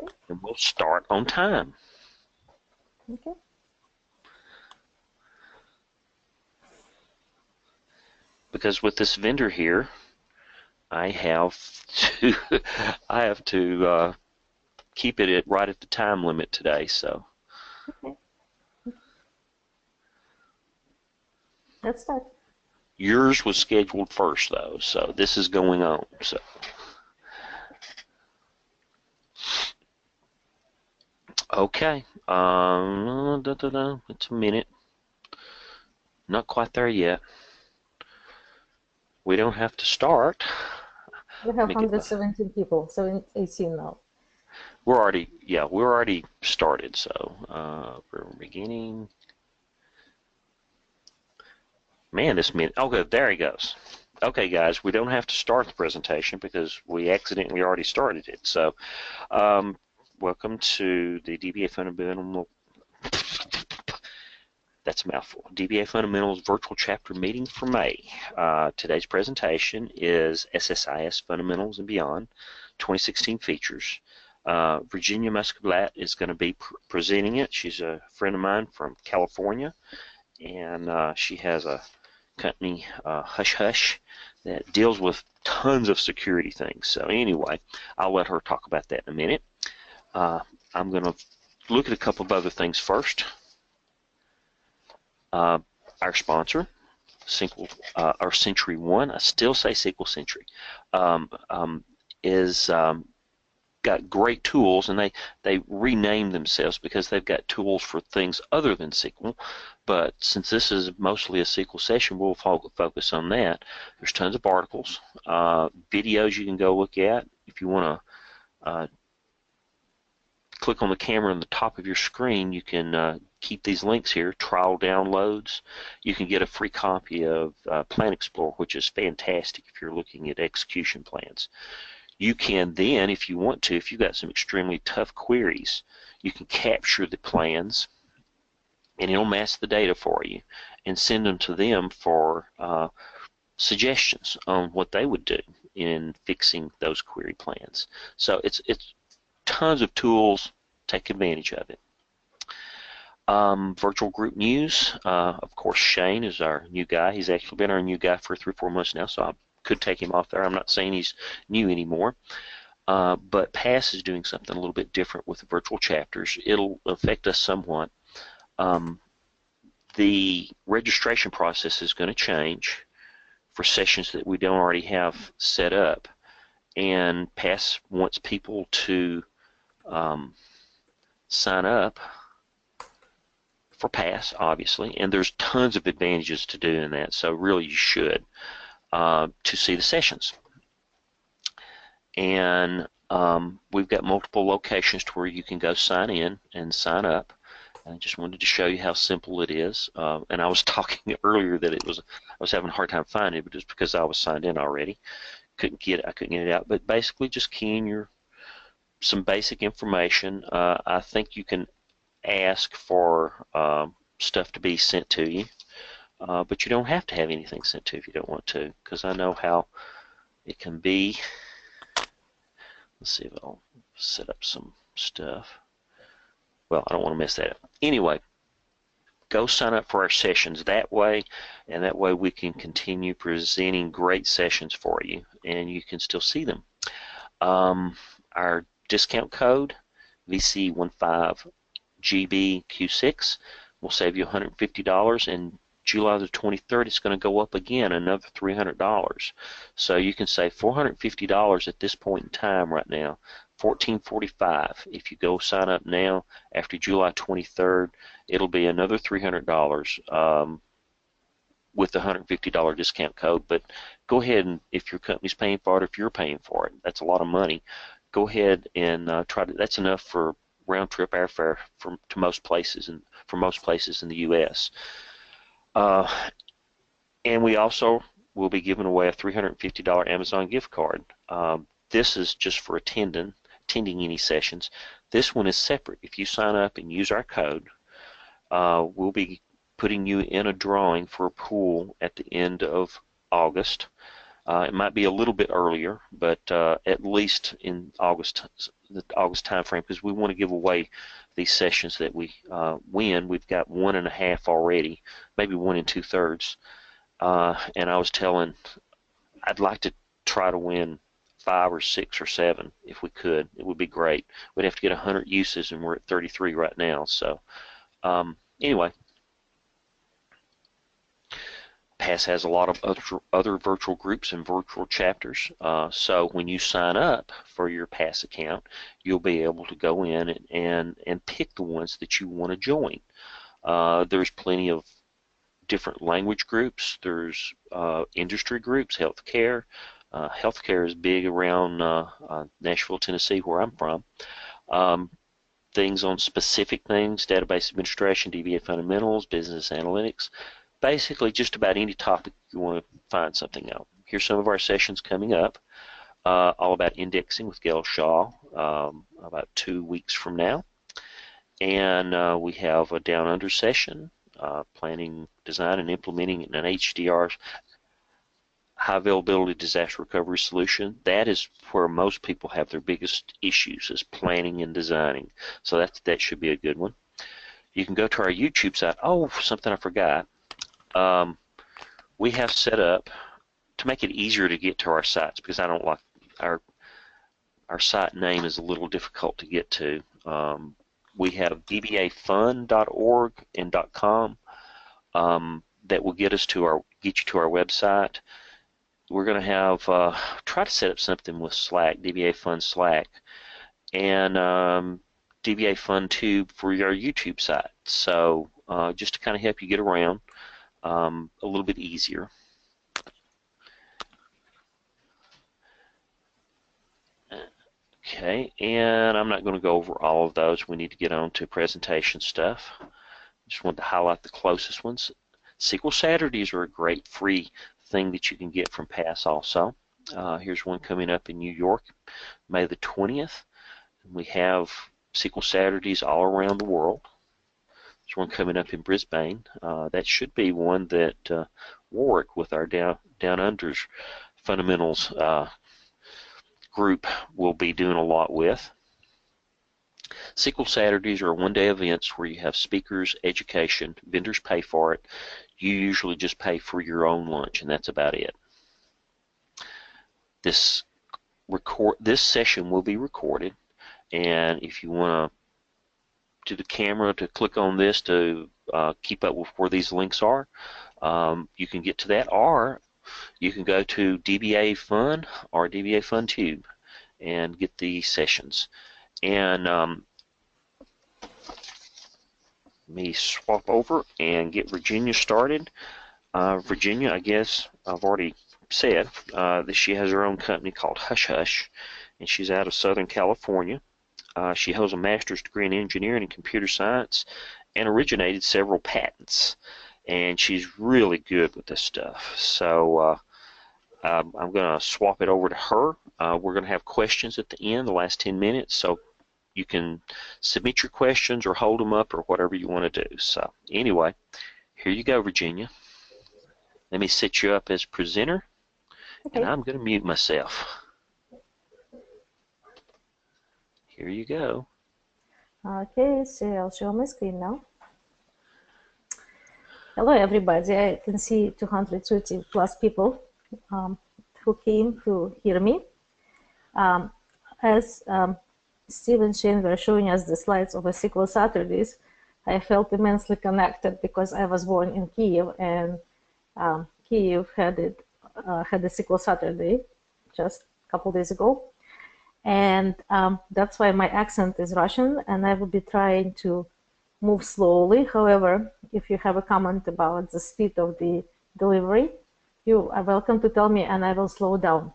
and we'll start on time. Okay. Because with this vendor here, I have to I have to keep it right at the time limit today. So Okay. Let's start. yours was scheduled first though, so this is going on. So okay, it's a minute. Not quite there yet. We don't have to start. We Let have me get my. 117 people, so 18 now. We're already started. So we're beginning. Man, this minute. Okay, there he goes. Okay, guys, we don't have to start the presentation because we accidentally already started it. So, welcome to the DBA Fundamental. That's a mouthful. DBA Fundamentals Virtual Chapter Meeting for May. Today's presentation is SSIS Fundamentals and Beyond, 2016 features. Virginia Mushkatblat is going to be presenting it. She's a friend of mine from California, and she has a company, Hush Hush, that deals with tons of security things. So anyway, I'll let her talk about that in a minute. I'm going to look at a couple of other things first. Our sponsor, Century One, I still say SQL Century, is got great tools, and they rename themselves because they've got tools for things other than SQL. But since this is mostly a SQL session, we'll focus on that. There's tons of articles, videos you can go look at. If you want to click on the camera on the top of your screen, you can keep these links here, trial downloads. You can get a free copy of Plan Explorer, which is fantastic if you're looking at execution plans. You can then, if you want to, if you've got some extremely tough queries, you can capture the plans and it'll mask the data for you and send them to them for suggestions on what they would do in fixing those query plans. So it's tons of tools. Take advantage of it. Virtual group news. Of course, Shane is our new guy. He's actually been our new guy for 3 or 4 months now, so I could take him off there. I'm not saying he's new anymore. But PASS is doing something a little bit different with the virtual chapters. It'll affect us somewhat. The registration process is going to change for sessions that we don't already have set up. And PASS wants people to sign up for PASS, obviously, and there's tons of advantages to doing that, so really you should to see the sessions. And we've got multiple locations to where you can go sign in and sign up. I just wanted to show you how simple it is. And I was talking earlier that I was having a hard time finding it, but it's because I was signed in already. I couldn't get it out. But basically, just key in some basic information. I think you can ask for stuff to be sent to you, but you don't have to have anything sent to you if you don't want to, because I know how it can be. Let's see if I'll set up some stuff. Well, I don't want to mess that up. Anyway, go sign up for our sessions that way, and that way we can continue presenting great sessions for you, and you can still see them. Our discount code, VC15GBQ6, will save you $150, and July the 23rd, it's going to go up again, another $300. So you can save $450 at this point in time right now, $1445. If you go sign up now, after July 23rd, it'll be another $300 with the $150 discount code. But go ahead, and if your company's paying for it, if you're paying for it, that's a lot of money. Go ahead and try to. That's enough for round trip airfare to most places, and for most places in the U.S. And we also will be giving away a $350 Amazon gift card. This is just for attending any sessions. This one is separate. If you sign up and use our code, we'll be putting you in a drawing for a pool at the end of August. It might be a little bit earlier, but at least in the August time frame, because we want to give away these sessions that we win. We've got 1.5 already, maybe 1 2/3. And I was telling, I'd like to try to win 5 or 6 or 7 if we could. It would be great. We'd have to get 100 uses, and we're at 33 right now. So anyway. PASS has a lot of other virtual groups and virtual chapters. So when you sign up for your PASS account, you'll be able to go in and pick the ones that you want to join. There's plenty of different language groups. There's industry groups, healthcare. Healthcare is big around Nashville, Tennessee, where I'm from. Things on specific things, database administration, DBA fundamentals, business analytics. Basically, just about any topic you want to find something out. Here's some of our sessions coming up, all about indexing with Gail Shaw, about 2 weeks from now. And we have a Down Under session, planning, design, and implementing an HDR, high availability disaster recovery solution. That is where most people have their biggest issues, is planning and designing. So that should be a good one. You can go to our YouTube site. Oh, something I forgot. We have set up to make it easier to get to our sites, because I don't like our site name is a little difficult to get to. We have DBAFun.org and .com that will get you to our website. We're going to have try to set up something with Slack, DBA Fun Slack, and DBA Fun Tube for your YouTube site. So just to kind of help you get around. A little bit easier. Okay, and I'm not going to go over all of those. We need to get on to presentation stuff. Just wanted to highlight the closest ones. SQL Saturdays are a great free thing that you can get from PASS also. Here's one coming up in New York, May the 20th. We have SQL Saturdays all around the world. There's one coming up in Brisbane. That should be one that Warwick, with our Down Unders Fundamentals group, will be doing a lot with. SQL Saturdays are one-day events where you have speakers, education, vendors pay for it. You usually just pay for your own lunch, and that's about it. This session will be recorded, and if you want to the camera to click on this to keep up with where these links are, you can get to that, or you can go to DBA Fun or DBA Fun Tube and get the sessions. And let me swap over and get Virginia started. Virginia, I guess I've already said that she has her own company called Hush Hush, and she's out of Southern California. She holds a master's degree in engineering and computer science and originated several patents. And she's really good with this stuff. So I'm going to swap it over to her. We're going to have questions at the end, the last 10 minutes. So you can submit your questions or hold them up or whatever you want to do. So anyway, here you go, Virginia. Let me set you up as presenter. Okay. And I'm going to mute myself. Here you go. Okay, so I'll show my screen now. Hello, everybody. I can see 230 plus people who came to hear me. As Steve and Shane were showing us the slides of a SQL Saturdays, I felt immensely connected because I was born in Kiev, and Kiev had a SQL Saturday just a couple days ago. And that's why my accent is Russian, and I will be trying to move slowly. However, if you have a comment about the speed of the delivery, you are welcome to tell me, and I will slow down.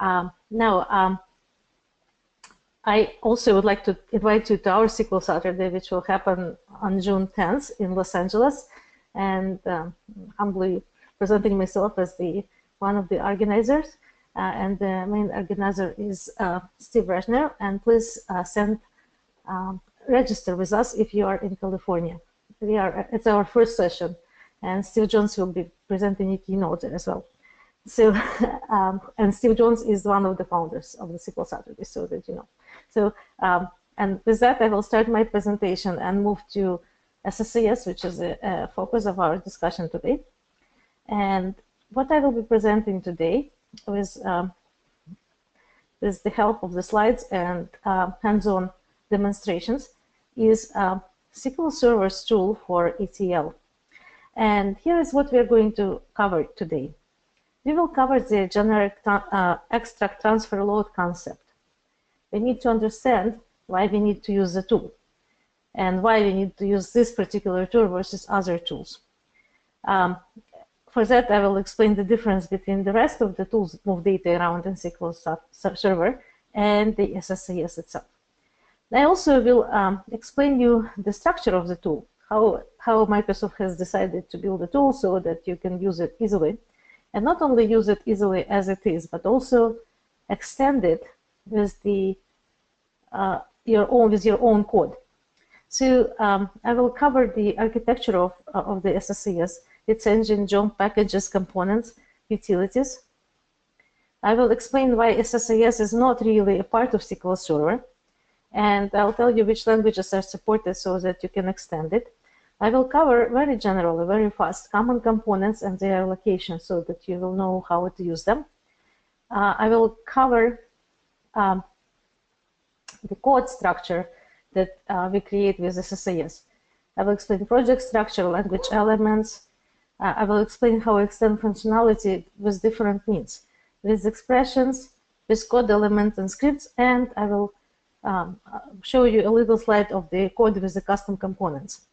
Now, I also would like to invite you to our SQL Saturday, which will happen on June 10th in Los Angeles, and humbly presenting myself as one of the organizers. And the main organizer is Steve Reschner, and please register with us if you are in California. It's our first session, and Steve Jones will be presenting a keynote as well. So, and Steve Jones is one of the founders of the SQL Saturday, so that you know. So, and with that, I will start my presentation and move to SSIS, which is a focus of our discussion today. And what I will be presenting today with the help of the slides and hands-on demonstrations is SQL Server's tool for ETL. And here is what we are going to cover today. We will cover the generic extract transfer load concept. We need to understand why we need to use the tool and why we need to use this particular tool versus other tools. For that, I will explain the difference between the rest of the tools that move data around in SQL Server and the SSIS itself. I also will explain you the structure of the tool, how Microsoft has decided to build a tool so that you can use it easily. And not only use it easily as it is, but also extend it with your own code. So I will cover the architecture of the SSIS, its engine, job, packages, components, utilities. I will explain why SSIS is not really a part of SQL Server, and I'll tell you which languages are supported so that you can extend it. I will cover very generally, very fast, common components and their location so that you will know how to use them. I will cover the code structure that we create with SSIS. I will explain project structure, language elements. I will explain how I extend functionality with different needs, with expressions, with code elements and scripts, and I will show you a little slide of the code with the custom components.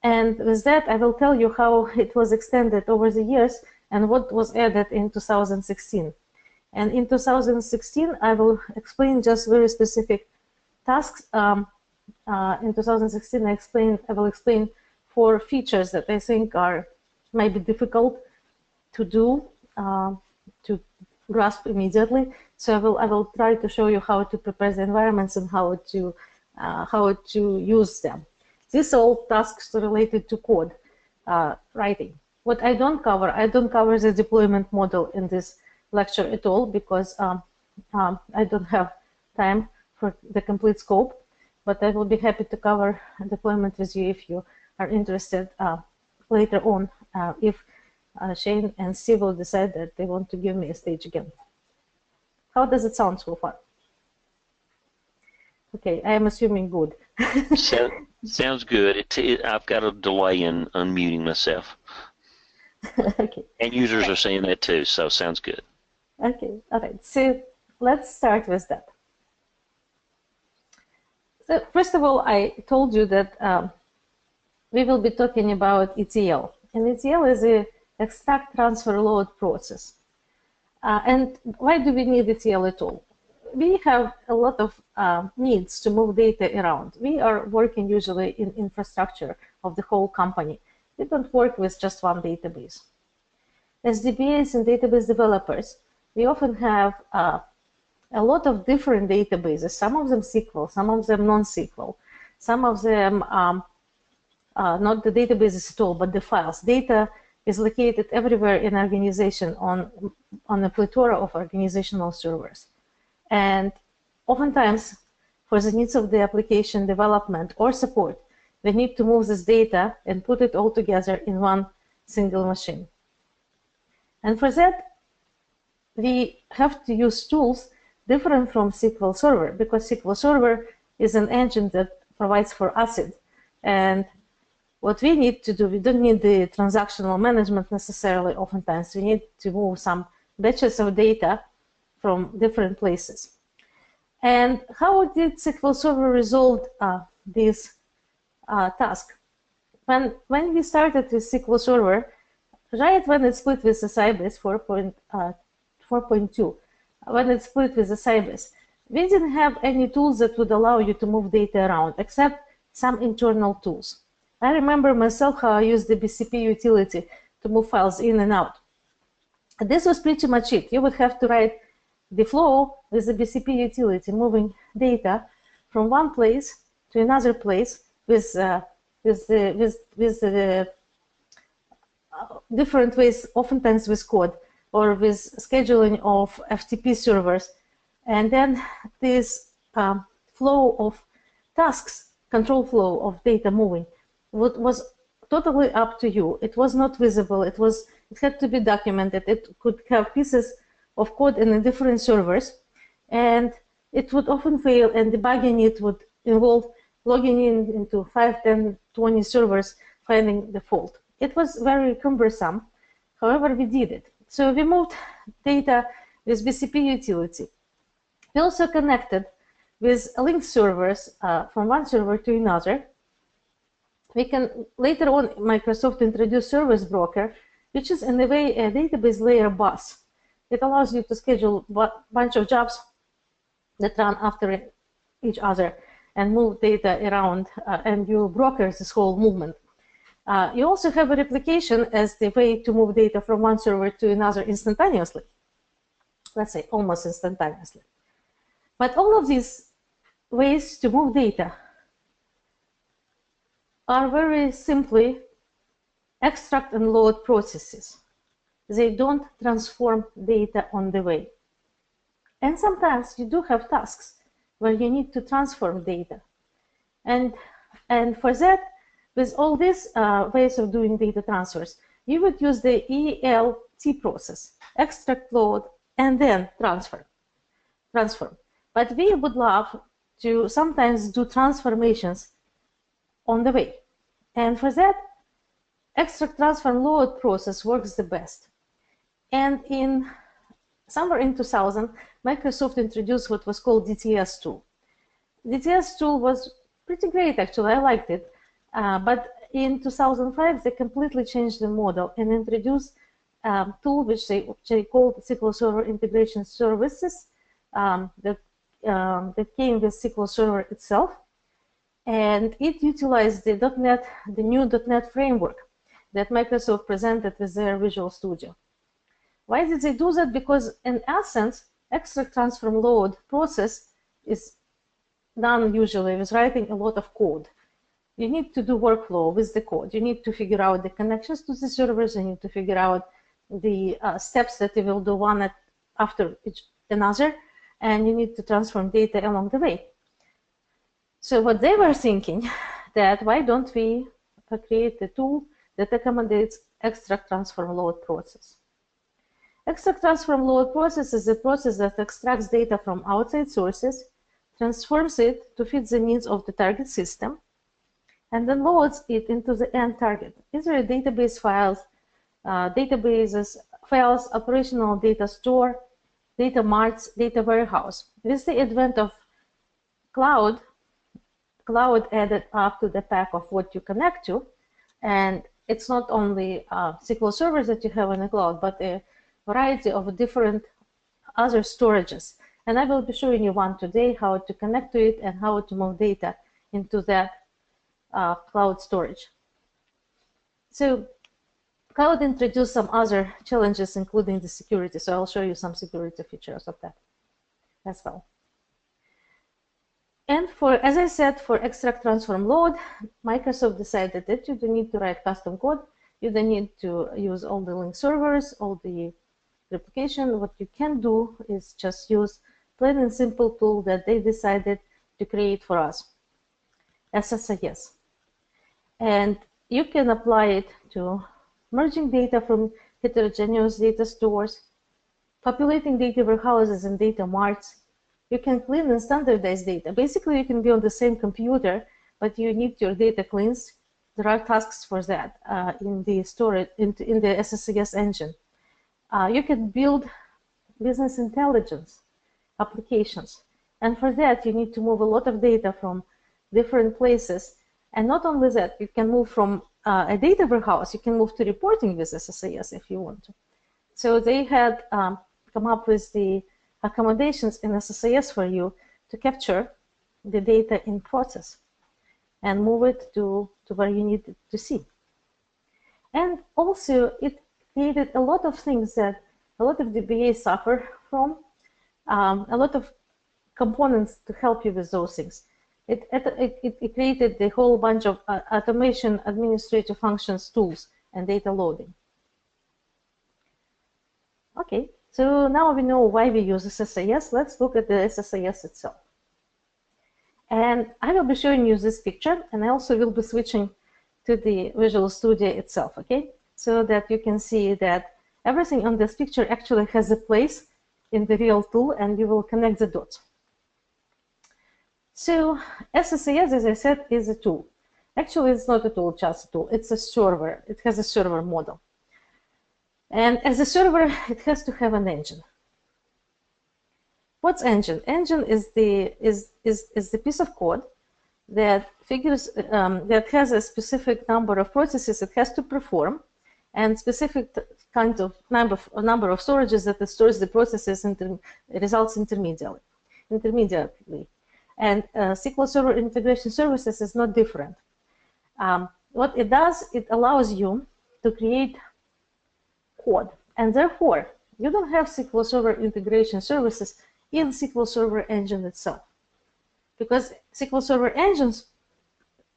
And with that, I will tell you how it was extended over the years and what was added in 2016. And in 2016, I will explain just very specific tasks. In 2016, I will explain 4 features that I think might be difficult to do, to grasp immediately. So I will try to show you how to prepare the environments and how to use them. These are all tasks related to code writing. What I don't cover the deployment model in this lecture at all because I don't have time for the complete scope, but I will be happy to cover deployment with you if you are interested later on, if Shane and Steve will decide that they want to give me a stage again. How does it sound so far? Okay, I am assuming good. Sounds good. I've got a delay in unmuting myself. Okay. And users are saying that too, so sounds good. Okay, all right. So let's start with that. So first of all, I told you that we will be talking about ETL. And ETL is a extract transfer load process. And why do we need ETL at all? We have a lot of needs to move data around. We are working usually in infrastructure of the whole company. We don't work with just one database. As DBAs and database developers, we often have a lot of different databases, some of them SQL, some of them non-SQL, some of them not the databases at all, but the files. Data is located everywhere in organization on a plethora of organizational servers. And oftentimes, for the needs of the application development or support, we need to move this data and put it all together in one single machine. And for that, we have to use tools different from SQL Server, because SQL Server is an engine that provides for ACID. And what we need to do, we don't need the transactional management necessarily oftentimes. We need to move some batches of data from different places. And how did SQL Server resolve this task? When we started with SQL Server, right when it split with the SSIS 4.2, when it split with the SSIS, we didn't have any tools that would allow you to move data around, except some internal tools. I remember myself how I used the BCP utility to move files in and out. This was pretty much it. You would have to write the flow with the BCP utility, moving data from one place to another place with the different ways, oftentimes with code, or with scheduling of FTP servers. And then this flow of tasks, control flow of data moving, was totally up to you. It was not visible. It had to be documented. It could have pieces of code in the different servers, and it would often fail, and debugging it would involve logging into 5, 10, 20 servers, finding the fault. It was very cumbersome. However, we did it. So we moved data with BCP utility. We also connected with linked servers from one server to another. We can later on, Microsoft introduced Service Broker, which is in a way a database layer bus. It allows you to schedule a bunch of jobs that run after each other and move data around, and you broker this whole movement. You also have a replication as the way to move data from one server to another instantaneously. Let's say almost instantaneously. But all of these ways to move data are very simply extract and load processes. They don't transform data on the way. And sometimes you do have tasks where you need to transform data. And for that, with all these ways of doing data transfers, you would use the ELT process, extract, load, and then transform. But we would love to sometimes do transformations on the way. And for that, extract, transform, load process works the best. And somewhere in 2000, Microsoft introduced what was called DTS tool. DTS tool was pretty great, actually. I liked it. But in 2005, they completely changed the model and introduced a tool which they called SQL Server Integration Services that came with SQL Server itself. And it utilized the new .NET framework that Microsoft presented with their Visual Studio. Why did they do that? Because in essence, extract, transform, load process is done usually with writing a lot of code. You need to do workflow with the code. You need to figure out the connections to the servers. You need to figure out the steps that you will do one after each another, and you need to transform data along the way. So what they were thinking, that why don't we create a tool that accommodates extract, transform, load process. Extract, transform, load process is a process that extracts data from outside sources, transforms it to fit the needs of the target system, and then loads it into the end target. These are database files, databases, files, operational data store, data marts, data warehouse. With the advent of cloud added up to the pack of what you connect to, and it's not only SQL servers that you have in the cloud, but a variety of different other storages. And I will be showing you one today, how to connect to it and how to move data into that cloud storage. So cloud introduced some other challenges, including the security. So I'll show you some security features of that as well. And as I said, for extract, transform, load, Microsoft decided that you don't need to write custom code. You don't need to use all the link servers, all the replication. What you can do is just use plain and simple tool that they decided to create for us, SSIS. And you can apply it to merging data from heterogeneous data stores, populating data warehouses and data marts. You can clean and standardize data. Basically, you can be on the same computer, but you need your data cleansed. There are tasks for that in the storage, in the SSIS engine. You can build business intelligence applications. And for that, you need to move a lot of data from different places. And not only that, you can move from a data warehouse, you can move to reporting with SSIS if you want to. So they had come up with the accommodations in SSIS for you to capture the data in process and move it to where you need it to see. And also, it created a lot of things that a lot of DBAs suffer from, a lot of components to help you with those things. It created a whole bunch of automation, administrative functions, tools, and data loading. Okay, so now we know why we use SSIS. Let's look at the SSIS itself. And I will be showing you this picture, and I also will be switching to the Visual Studio itself, okay? So that you can see that everything on this picture actually has a place in the real tool, and you will connect the dots. So SSIS, as I said, is a tool. Actually, it's not a tool, just a tool. It's a server. It has a server model. And as a server, it has to have an engine. What's engine? Engine is the piece of code that figures that has a specific number of processes it has to perform, and specific kind of number of storages that it stores the processes results intermediately. And SQL Server Integration Services is not different. What it does, it allows you to create code, and therefore you don't have SQL Server Integration Services in SQL Server Engine itself, because SQL Server Engine's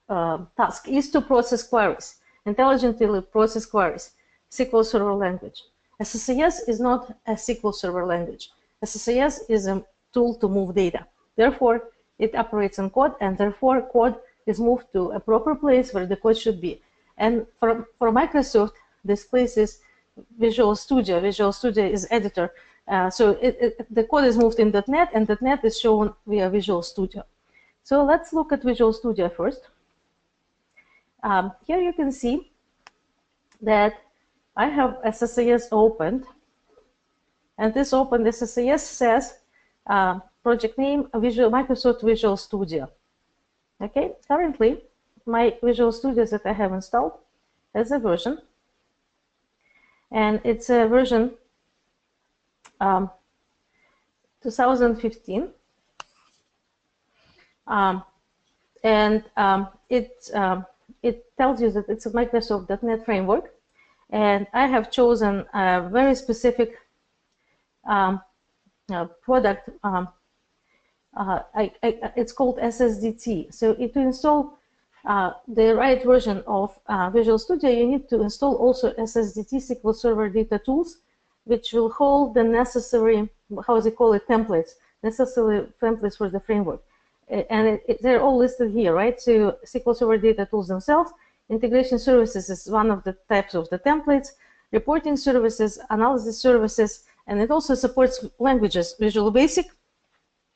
task is to process queries, intelligently process queries, SQL Server language. SSIS is not a SQL Server language. SSIS is a tool to move data. Therefore, it operates on code, and therefore code is moved to a proper place where the code should be. And for Microsoft, this place is Visual Studio. Visual Studio is editor. So the code is moved in .NET, and .NET is shown via Visual Studio. So let's look at Visual Studio first. Here you can see that I have SSIS opened, and this opened SSIS says project name Microsoft Visual Studio. Okay, currently my Visual Studio that I have installed has a version, and it's a version 2015, it tells you that it's a Microsoft .NET framework, and I have chosen a very specific product. It's called SSDT. So to install the right version of Visual Studio, you need to install also SSDT, SQL Server Data Tools, which will hold the necessary, how they call it, templates, necessary templates for the framework. And they're all listed here, right? So SQL Server Data Tools themselves, integration services is one of the types of the templates, reporting services, analysis services, and it also supports languages, Visual Basic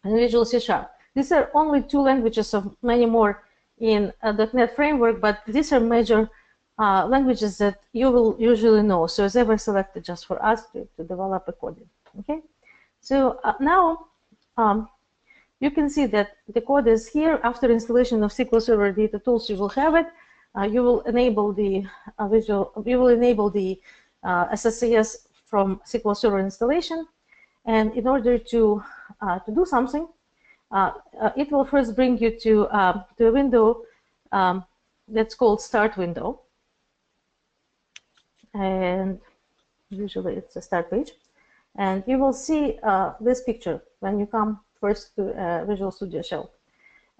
and Visual C#. These are only two languages of many more in .NET framework, but these are major languages that you will usually know. So they were selected just for us to develop a code. Okay, so now you can see that the code is here. After installation of SQL Server Data Tools, you will have it. You will enable the SSIS from SQL Server installation, and in order to do something, it will first bring you to a window that's called Start Window, and usually it's a start page, and you will see this picture when you come first to Visual Studio shell,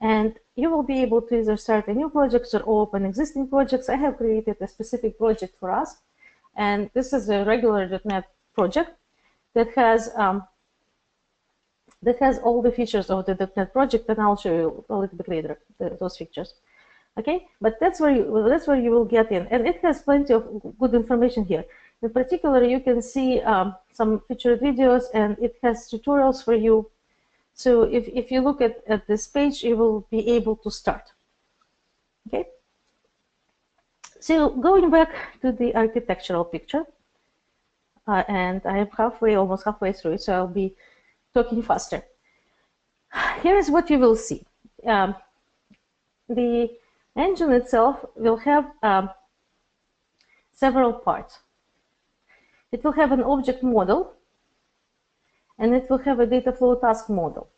and you will be able to either start a new project or open existing projects. I have created a specific project for us, and this is a regular .NET project that has all the features of the .NET project, and I'll show you a little bit later those features. Okay, but that's where you will get in, and it has plenty of good information here. In particular, you can see some featured videos, and it has tutorials for you. So if you look at this page, you will be able to start. Okay. So going back to the architectural picture, and I am almost halfway through it, so I'll be talking faster. Here is what you will see. The engine itself will have several parts. It will have an object model, and it will have a data flow task model.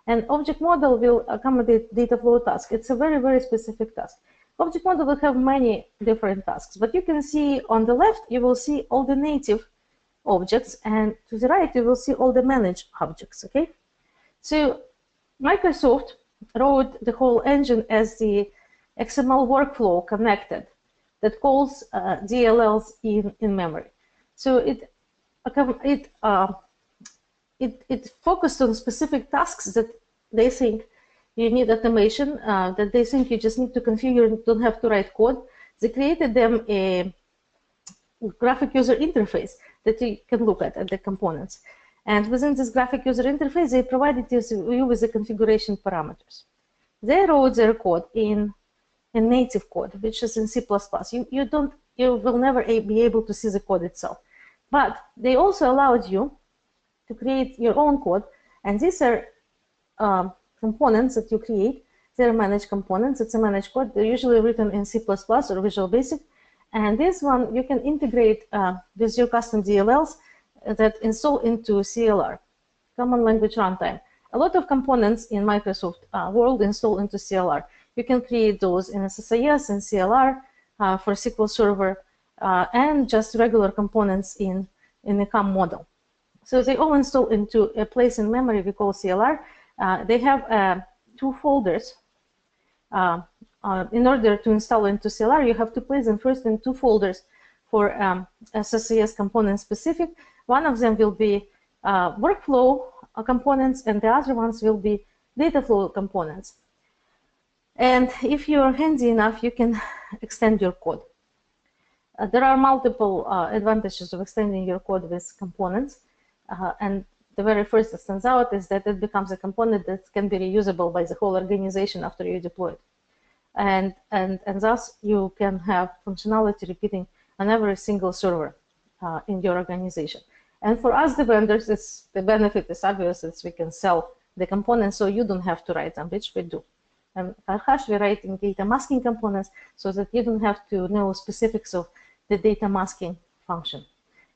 And object model will accommodate data flow task. It's a very, very specific task. Object model will have many different tasks, but you can see on the left, you will see all the native objects, and to the right, you will see all the managed objects, okay? So Microsoft wrote the whole engine as the XML workflow connected that calls DLLs in memory. So it it focused on specific tasks that they think you need automation, that they think you just need to configure and don't have to write code. They created them a graphic user interface that you can look at the components. And within this graphic user interface, they provided you with the configuration parameters. They wrote their code in native code, which is in C++. You will never be able to see the code itself. But they also allowed you to create your own code, and these are components that you create. They're managed components. It's a managed code. They're usually written in C++ or Visual Basic, and this one you can integrate with your custom DLLs that install into CLR, Common Language Runtime. A lot of components in Microsoft world install into CLR. You can create those in SSIS and CLR for SQL Server, and just regular components in the COM model. So they all install into a place in memory we call CLR. They have 2 folders. In order to install into CLR, you have to place them first in 2 folders for SSIS component specific. One of them will be workflow components, and the other ones will be data flow components. And if you're handy enough, you can extend your code. There are multiple advantages of extending your code with components. And the very first that stands out is that it becomes a component that can be reusable by the whole organization after you deploy it. And thus, you can have functionality repeating on every single server in your organization. And for us, the vendors, the benefit is obvious. We can sell the components, so you don't have to write them, which we do. And at Hash, we're writing data masking components so that you don't have to know specifics of the data masking function.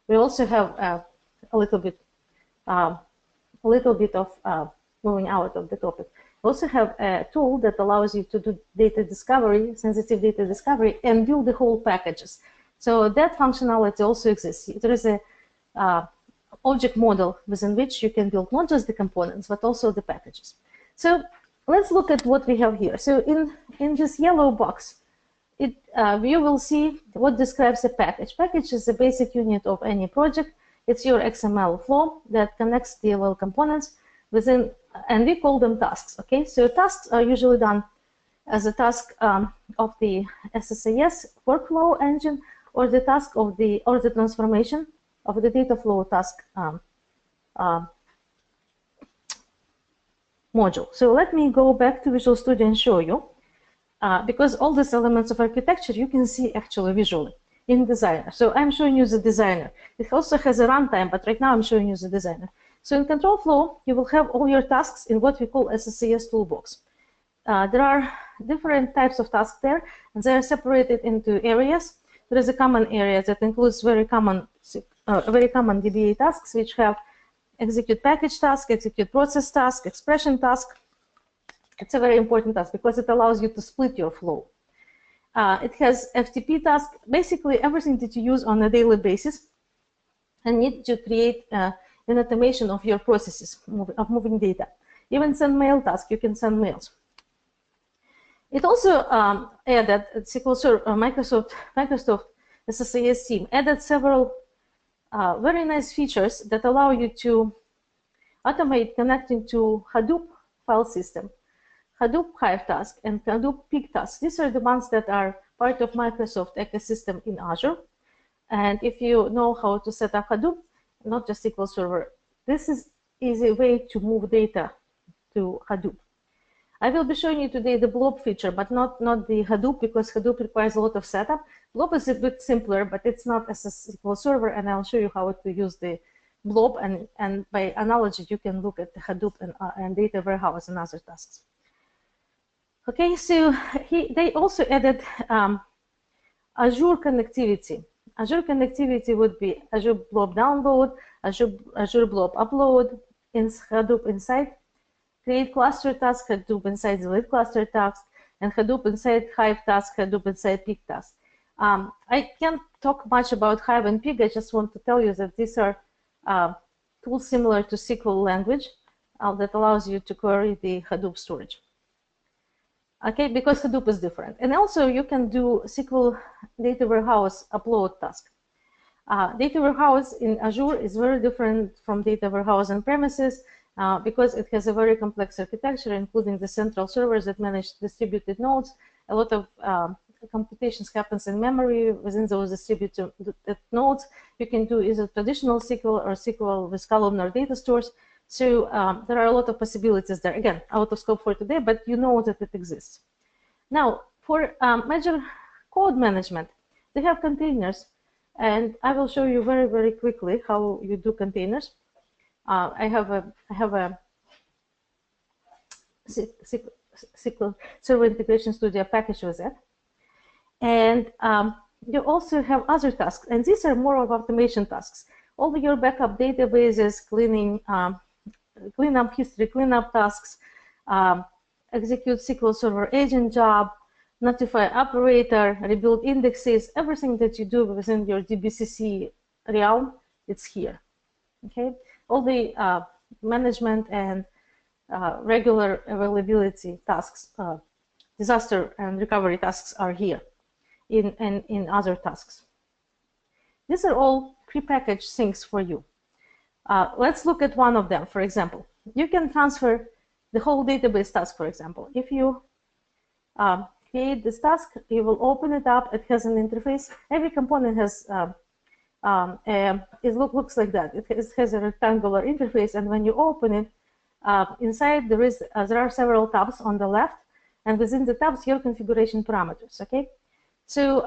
We also have a little bit of moving out of the topic. We also have a tool that allows you to do data discovery, sensitive data discovery, and build the whole packages. So that functionality also exists. There is a object model within which you can build not just the components, but also the packages. So let's look at what we have here. So in this yellow box, you will see what describes a package. Package is the basic unit of any project. It's your XML flow that connects DLL components within, and we call them tasks. Okay, so tasks are usually done as a task of the SSIS workflow engine, or the task of the transformation of the data flow task module. So let me go back to Visual Studio and show you, because all these elements of architecture you can see actually visually in Designer. So I'm showing you the Designer. It also has a runtime, but right now I'm showing you the Designer. So in Control Flow, you will have all your tasks in what we call SSIS toolbox. There are different types of tasks there, and they are separated into areas. There is a common area that includes very common DBA tasks, which have execute package task, execute process task, expression task. It's a very important task because it allows you to split your flow. It has FTP task, basically everything that you use on a daily basis and need to create an automation of your processes of moving data. Even send mail task, you can send mails. It also added SQL Server, Microsoft SSIS team added several very nice features that allow you to automate connecting to Hadoop file system, Hadoop Hive task, and Hadoop Peak task. These are the ones that are part of Microsoft ecosystem in Azure. And if you know how to set up Hadoop, not just SQL Server, this is easy way to move data to Hadoop. I will be showing you today the blob feature, but not the Hadoop, because Hadoop requires a lot of setup. Blob is a bit simpler, but it's not as a SQL Server, and I'll show you how to use the blob. And by analogy, you can look at the Hadoop and data warehouse and other tasks. Okay, so they also added Azure connectivity. Azure connectivity would be Azure Blob download, Azure Blob upload, in Hadoop inside create cluster task, Hadoop inside delete cluster task, and Hadoop inside Hive task, Hadoop inside Peak task. I can't talk much about Hive and Peak. I just want to tell you that these are tools similar to SQL language that allows you to query the Hadoop storage. Okay, because Hadoop is different. And also you can do SQL data warehouse upload task. Data warehouse in Azure is very different from data warehouse on premises because it has a very complex architecture, including the central servers that manage distributed nodes. A lot of computations happens in memory within those distributed nodes. You can do either traditional SQL or SQL with columnar data stores. So there are a lot of possibilities there. Again, out of scope for today, but you know that it exists. Now, for major code management, they have containers, and I will show you very, very quickly how you do containers. I have a SQL Server Integration Studio package with that. And you also have other tasks, and these are more of automation tasks. All your backup databases, cleanup history, cleanup tasks, execute SQL Server agent job, notify operator, rebuild indexes, everything that you do within your DBCC realm, it's here. Okay, all the management and regular availability tasks, disaster and recovery tasks are here in other tasks. These are all prepackaged things for you. Let's look at one of them. For example, you can transfer the whole database task, for example. If you create this task, you will open it up. It has an interface. Every component has, it looks like that. It has a rectangular interface, and when you open it, inside there are several tabs on the left, and within the tabs, your configuration parameters, okay? So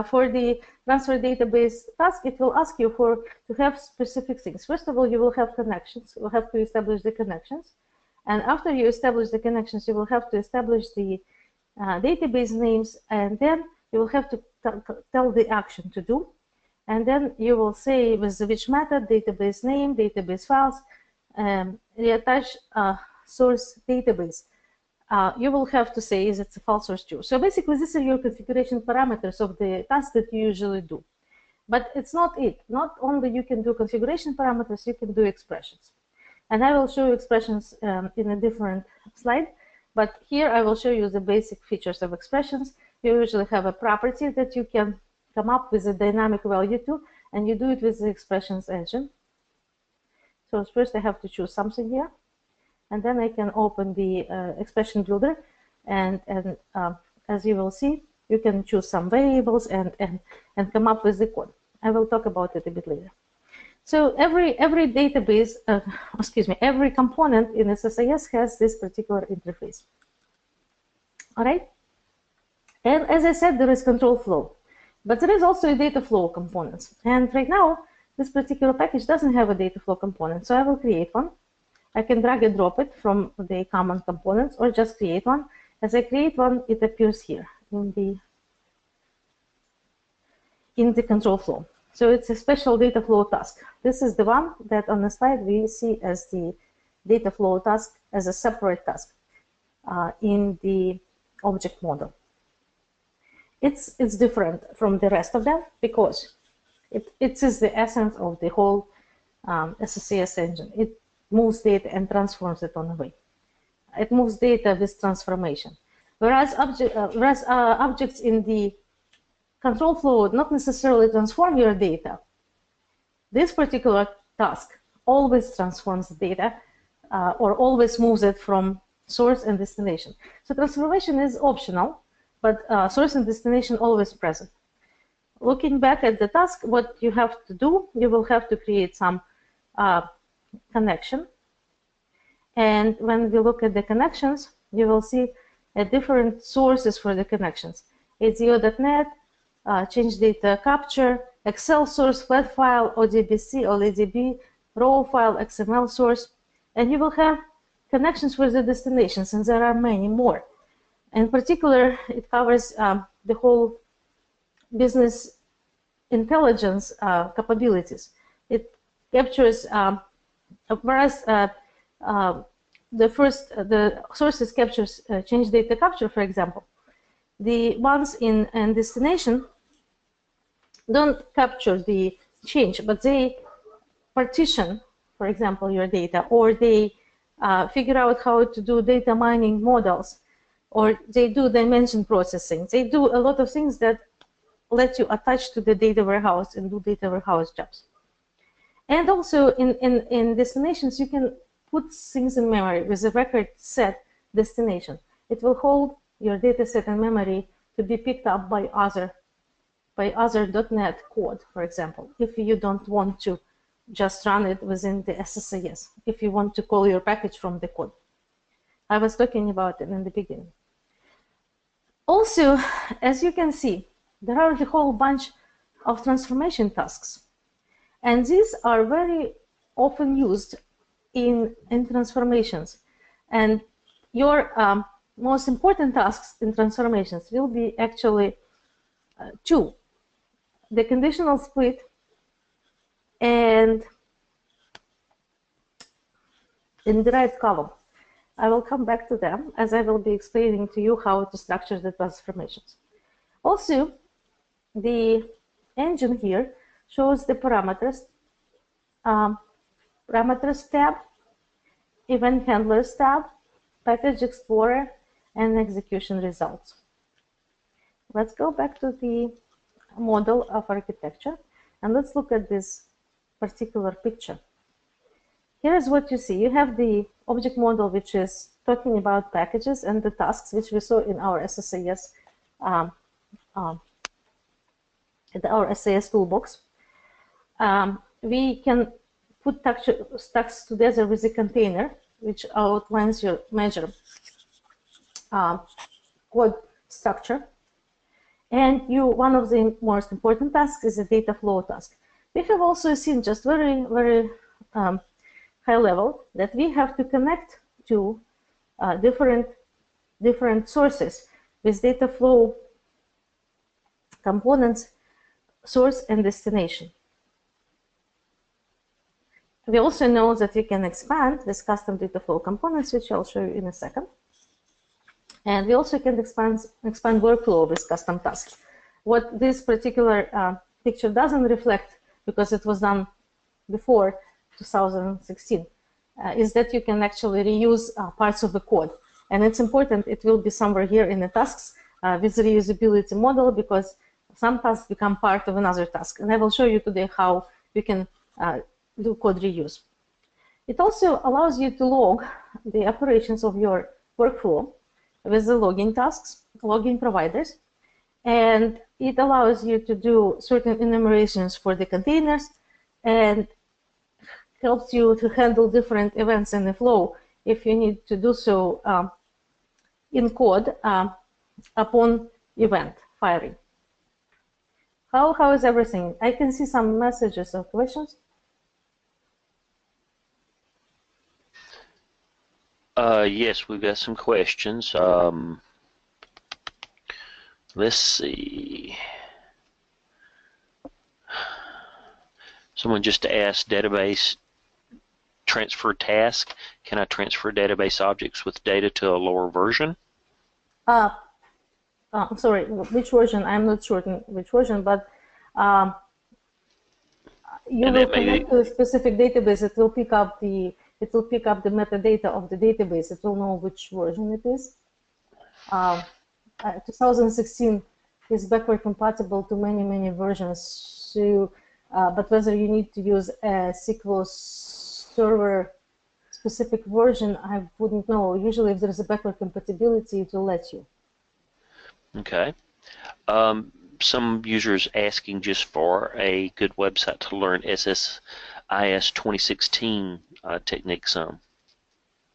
for the transfer database task, it will ask you to have specific things. First of all, you will have connections. You will have to establish the connections. And after you establish the connections, you will have to establish the database names, and then you will have to tell the action to do. And then you will say with which method, database name, database files, reattach source database. You will have to say is it a file source true. So basically, these are your configuration parameters of the task that you usually do. But it's not it. Not only you can do configuration parameters, you can do expressions. And I will show you expressions in a different slide. But here I will show you the basic features of expressions. You usually have a property that you can come up with a dynamic value to, and you do it with the expressions engine. So first I have to choose something here, and then I can open the expression builder, and as you will see, you can choose some variables and come up with the code. I will talk about it a bit later. So every database, every component in SSIS has this particular interface. All right. And as I said, there is control flow, but there is also a data flow component. And right now, this particular package doesn't have a data flow component, so I will create one. I can drag and drop it from the common components, or just create one. As I create one, it appears here in the control flow. So it's a special data flow task. This is the one that on the slide we see as the data flow task as a separate task in the object model. It's different from the rest of them because it is the essence of the whole SSIS engine. It moves data and transforms it on the way. It moves data with transformation. Whereas objects in the control flow would not necessarily transform your data. This particular task always transforms the data or always moves it from source and destination. So transformation is optional, but source and destination always present. Looking back at the task, what you have to do, you will have to create some connection. And when we look at the connections, you will see different sources for the connections. ADO.NET, change data capture, Excel source, flat file, ODBC, OLEDB, raw file, XML source, and you will have connections with the destinations, and there are many more. In particular, it covers the whole business intelligence capabilities. It captures, whereas the sources captures change data capture, for example. The ones in destination don't capture the change, but they partition, for example, your data, or they figure out how to do data mining models, or they do dimension processing. They do a lot of things that let you attach to the data warehouse and do data warehouse jobs. And also in destinations, you can put things in memory with a record set destination. It will hold your data set in memory to be picked up by other .NET code, for example, if you don't want to just run it within the SSIS, if you want to call your package from the code. I was talking about it in the beginning. Also, as you can see, there are a whole bunch of transformation tasks. And these are very often used in transformations. And your most important tasks in transformations will be actually two: the conditional split and in the right column. I will come back to them as I will be explaining to you how to structure the transformations. Also, the engine here shows the parameters, parameters tab, event handlers tab, package explorer, and execution results. Let's go back to the model of architecture and let's look at this particular picture. Here's what you see. You have the object model, which is talking about packages and the tasks, which we saw in our SSIS, our SIS toolbox. We can put tasks together with a container, which outlines your major code structure. And one of the most important tasks is a data flow task. We have also seen just very, very high level that we have to connect to different sources with data flow components, source and destination. We also know that we can expand this custom data flow components, which I'll show you in a second. And we also can expand workflow with custom tasks. What this particular picture doesn't reflect, because it was done before 2016, is that you can actually reuse parts of the code. And it's important, it will be somewhere here in the tasks with the reusability model, because some tasks become part of another task. And I will show you today how you can do code reuse. It also allows you to log the operations of your workflow with the logging tasks, logging providers, and it allows you to do certain enumerations for the containers and helps you to handle different events in the flow if you need to do so in code upon event firing. How is everything? I can see some messages or questions. Yes, we've got some questions. Let's see. Someone just asked, database transfer task. Can I transfer database objects with data to a lower version? Sorry, which version? I'm not certain which version, but you will connect to a specific database. It will pick up the metadata of the database. It will know which version it is. 2016 is backward compatible to many versions. So, but whether you need to use a SQL Server specific version, I wouldn't know. Usually, if there's a backward compatibility, it will let you. Okay. Some users asking just for a good website to learn SSIS 2016 techniques on.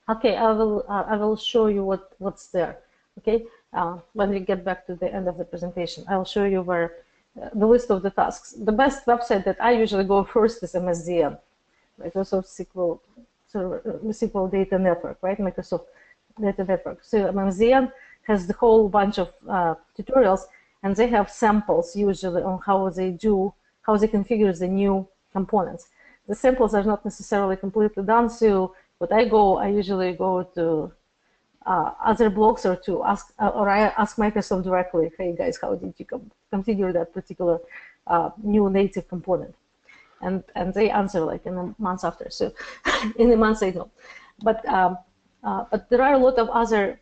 Okay, I will show you what's there. Okay, when we get back to the end of the presentation, I'll show you where the list of the tasks. The best website that I usually go first is MSDN, Microsoft SQL Server, SQL Data Network, right? Microsoft Data Network. So MSDN has the whole bunch of tutorials, and they have samples usually on how they configure the new components. The samples are not necessarily completely done, so I usually go to other blogs or I ask Microsoft directly, hey guys, how did you configure that particular new native component? And they answer like in a month after. So in a month they know. But there are a lot of other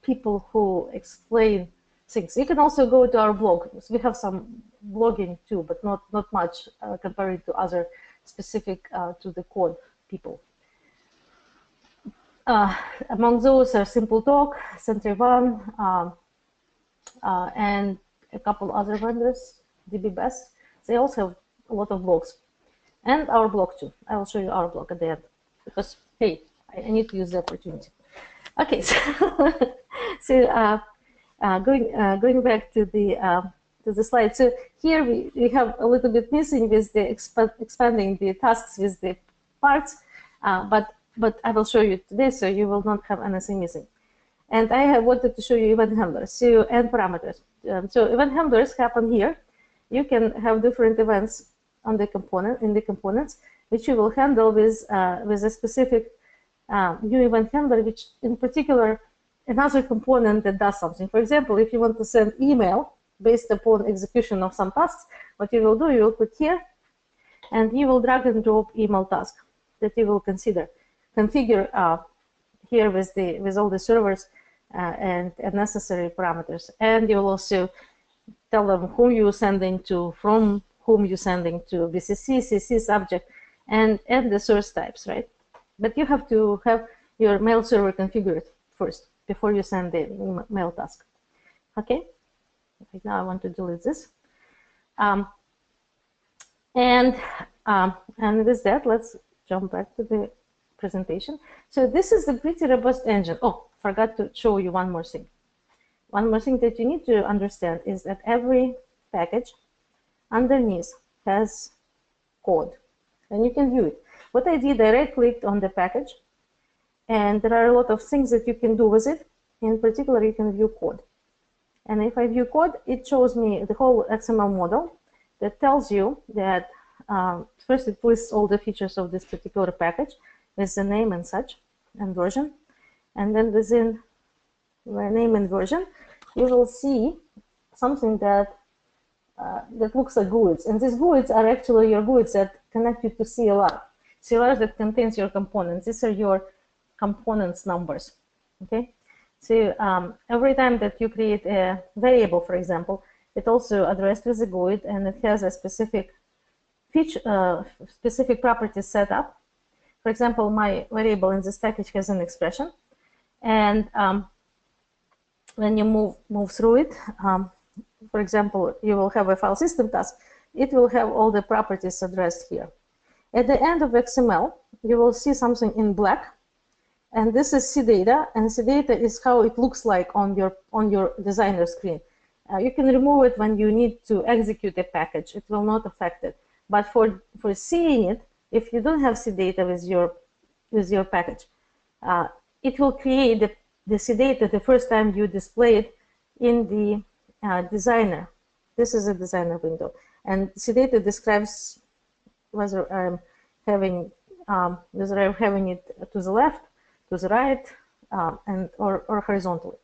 people who explain things. You can also go to our blog. We have some blogging too, but not much compared to other specific to the code people. Among those are Simple Talk, Century1, and a couple other vendors, DBAFundamentals. They also have a lot of blogs. And our blog too. I will show you our blog at the end. Because, hey, I need to use the opportunity. Okay, so, going back to the slide. So here we have a little bit missing with the expanding the tasks with the parts, but I will show you today, so you will not have anything missing. And I have wanted to show you event handlers and parameters. So event handlers happen here. You can have different events on the components, which you will handle with a specific new event handler, which in particular another component that does something. For example, if you want to send email based upon execution of some tasks, what you will do, you will click here, and you will drag and drop email task that you will configure here with all the servers and necessary parameters. And you will also tell them whom you're sending to, from whom you're sending to, VCC, CC, subject, and the source types, right? But you have to have your mail server configured first before you send the mail task. Okay. Right now I want to delete this. And with that, let's jump back to the presentation. So this is a pretty robust engine. Oh, forgot to show you one more thing. One more thing that you need to understand is that every package underneath has code, and you can view it. What I did, I right-clicked on the package, and there are a lot of things that you can do with it. In particular, you can view code. And if I view code, it shows me the whole XML model that tells you that first it lists all the features of this particular package with the name and such and version. And then within the name and version, you will see something that looks like GUIDs. And these GUIDs are actually your GUIDs that connect you to CLR. CLR that contains your components. These are your components numbers. Okay. So every time that you create a variable, for example, it also addressed with a GUID, and it has a specific feature, specific properties set up. For example, my variable in this package has an expression, and when you move through it, for example, you will have a file system task. It will have all the properties addressed here. At the end of XML, you will see something in black. And this is CData, and CData is how it looks like on your designer screen. You can remove it when you need to execute a package. It will not affect it. But for seeing it, if you don't have CData with your package, it will create the CData the first time you display it in the designer. This is a designer window, and CData describes whether I'm having it to the left, to the right, or horizontally.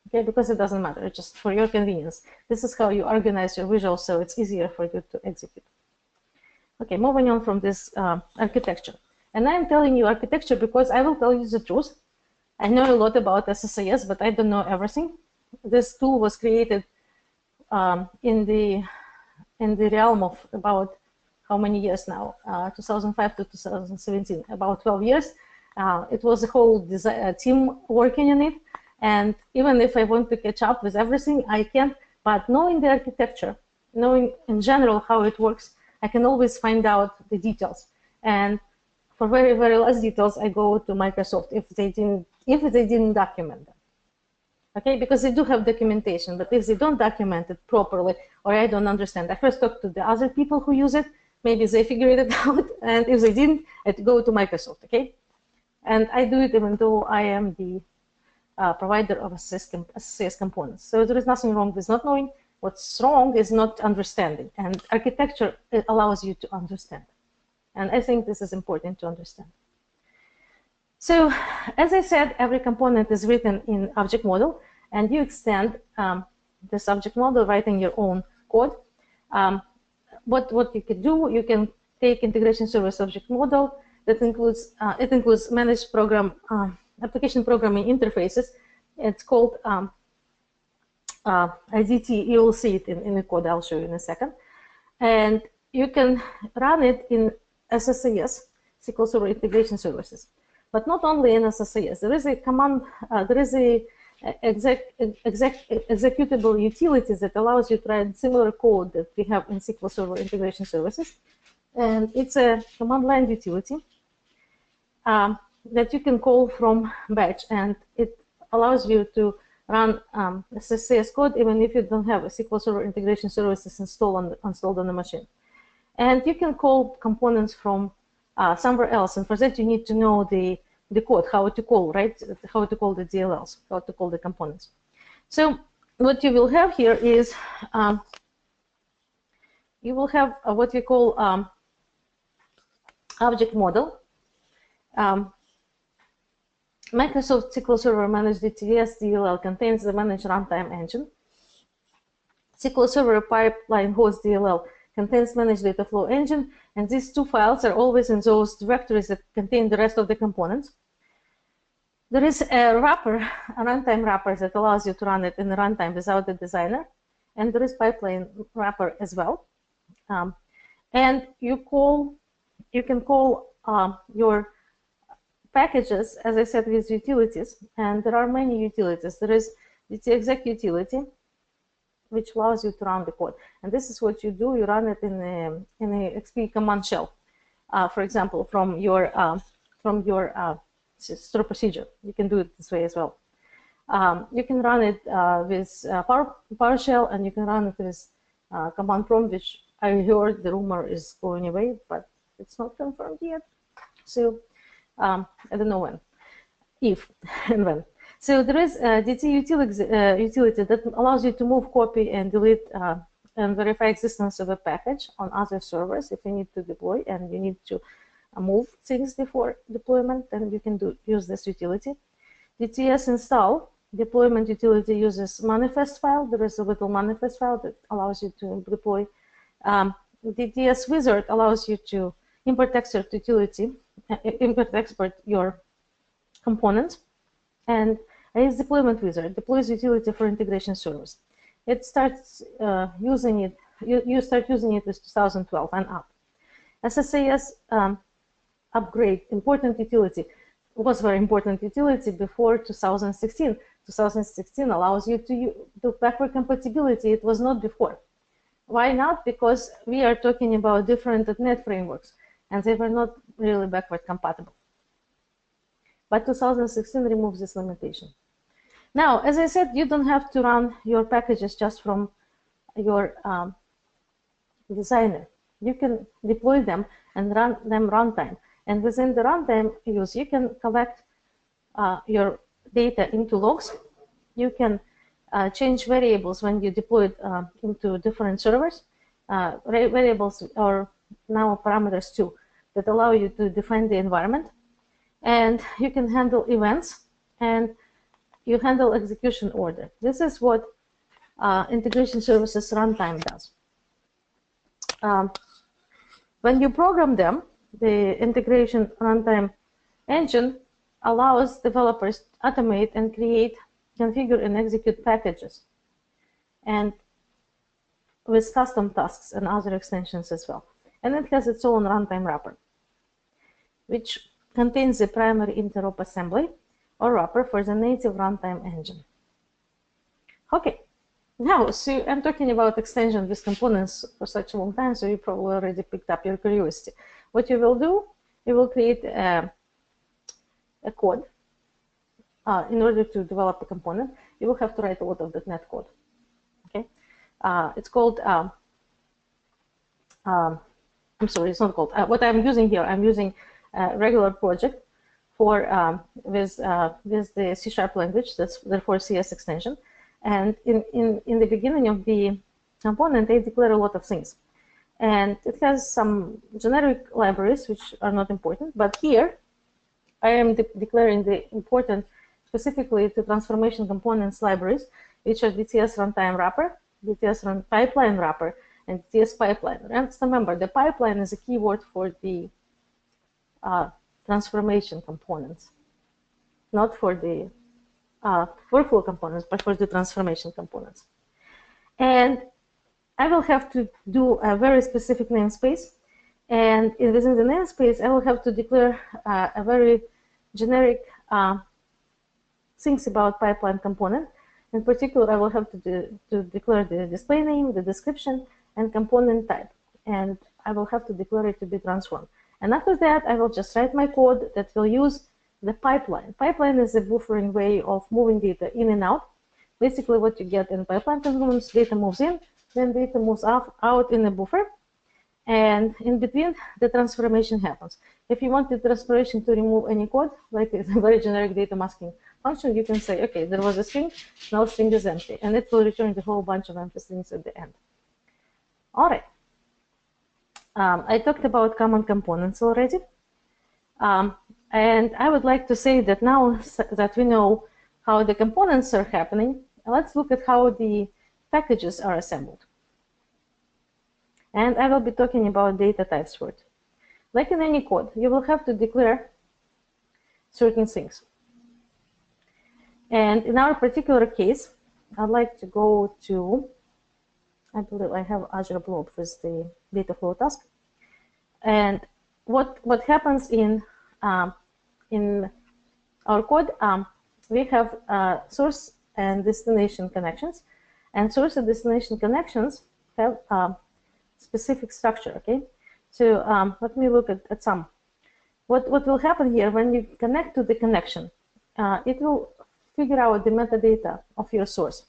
Okay, because it doesn't matter. It's just for your convenience. This is how you organize your visuals, so it's easier for you to execute. Okay, moving on from this architecture. And I'm telling you architecture because I will tell you the truth. I know a lot about SSIS, but I don't know everything. This tool was created in the realm of about how many years now? 2005 to 2017, about 12 years. It was a whole team working on it, and even if I want to catch up with everything, I can't. But knowing the architecture, knowing in general how it works, I can always find out the details. And for very, very less details, I go to Microsoft if they didn't document them. Okay, because they do have documentation, but if they don't document it properly, or I don't understand, I first talk to the other people who use it. Maybe they figured it out, and if they didn't, I'd go to Microsoft. Okay. And I do it even though I am the provider of SSIS components. So there is nothing wrong with not knowing. What's wrong is not understanding. And architecture allows you to understand. And I think this is important to understand. So as I said, every component is written in object model, and you extend this object model writing your own code. What you can do, you can take integration service object model. That includes managed program application programming interfaces. It's called IDT, you will see it in the code I'll show you in a second. And you can run it in SSIS, SQL Server Integration Services. But not only in SSIS, there is a command, there is a executable utility that allows you to write similar code that we have in SQL Server Integration Services. And it's a command line utility that you can call from batch, and it allows you to run SSIS code even if you don't have a SQL Server Integration Services installed on the machine. And you can call components from somewhere else, and for that you need to know the code, how to call, right? How to call the DLLs, how to call the components. So what you will have here is you will have what we call object model. Microsoft SQL Server Managed DTS DLL contains the managed runtime engine. SQL Server Pipeline Host DLL contains managed data flow engine, and these two files are always in those directories that contain the rest of the components. There is a wrapper, a runtime wrapper that allows you to run it in the runtime without the designer, and there is pipeline wrapper as well. And you can call your packages, as I said, with utilities, and there are many utilities. There is the exec utility, which allows you to run the code, and this is what you do. You run it in a XP command shell, for example, from your store procedure. You can do it this way as well. You can run it with PowerShell, and you can run it with command prompt, which I heard the rumor is going away, but it's not confirmed yet. So I don't know when, if and when. So there is a DT utility that allows you to move, copy, and delete and verify existence of a package on other servers if you need to deploy and you need to move things before deployment, then you can use this utility. DTS install deployment utility uses manifest file. There is a little manifest file that allows you to deploy. DTS wizard allows you to import export utility, export your components. And AS deployment wizard deploys utility for integration service. It starts using it. You start using it with 2012 and up. SSIS upgrade important utility was very important utility before 2016. 2016 allows you to do backward compatibility. It was not before. Why not? Because we are talking about different .NET frameworks, and they were not really backward compatible. But 2016 removes this limitation. Now, as I said, you don't have to run your packages just from your designer. You can deploy them and run them runtime. And within the runtime use, you can collect your data into logs. You can change variables when you deploy it into different servers. Variables are now parameters too that allow you to define the environment. And you can handle events, and you handle execution order. This is what integration services runtime does. When you program them, the integration runtime engine allows developers to automate and create, configure, and execute packages, and with custom tasks and other extensions as well. And it has its own runtime wrapper, which contains the primary interop assembly or wrapper for the native runtime engine. Okay, now, so I'm talking about extension with components for such a long time, so you probably already picked up your curiosity. What you will do, you will create a code. In order to develop a component, you will have to write a lot of .NET code. Okay, it's called, I'm sorry, it's not called, what I'm using here, I'm using a regular project for with the C# language, that's therefore CS extension. And in the beginning of the component, I declare a lot of things. And it has some generic libraries which are not important, but here I am declaring the important specifically to transformation components libraries, which are DTS runtime wrapper, DTS pipeline wrapper, and DTS pipeline. And remember, the pipeline is a keyword for the transformation components, not for the workflow components, but for the transformation components. And I will have to do a very specific namespace. And within the namespace, I will have to declare a very generic things about pipeline component. In particular, I will have to declare the display name, the description, and component type. And I will have to declare it to be transformed. And after that, I will just write my code that will use the pipeline. Pipeline is a buffering way of moving data in and out. Basically, what you get in pipeline conglomerate, data moves in, then data moves out in a buffer, and in between, the transformation happens. If you want the transformation to remove any code, like a very generic data masking function, you can say, okay, there was a string, now string is empty, and it will return the whole bunch of empty strings at the end. All right. I talked about common components already. And I would like to say that now that we know how the components are happening, let's look at how the packages are assembled. And I will be talking about data types for it. Like in any code, you will have to declare certain things. And in our particular case, I'd like to go to, I believe I have Azure Blob with the data flow task. And what happens in our code, we have source and destination connections. And source and destination connections have specific structure, okay? So let me look at some. What will happen here when you connect to the connection? It will figure out the metadata of your source.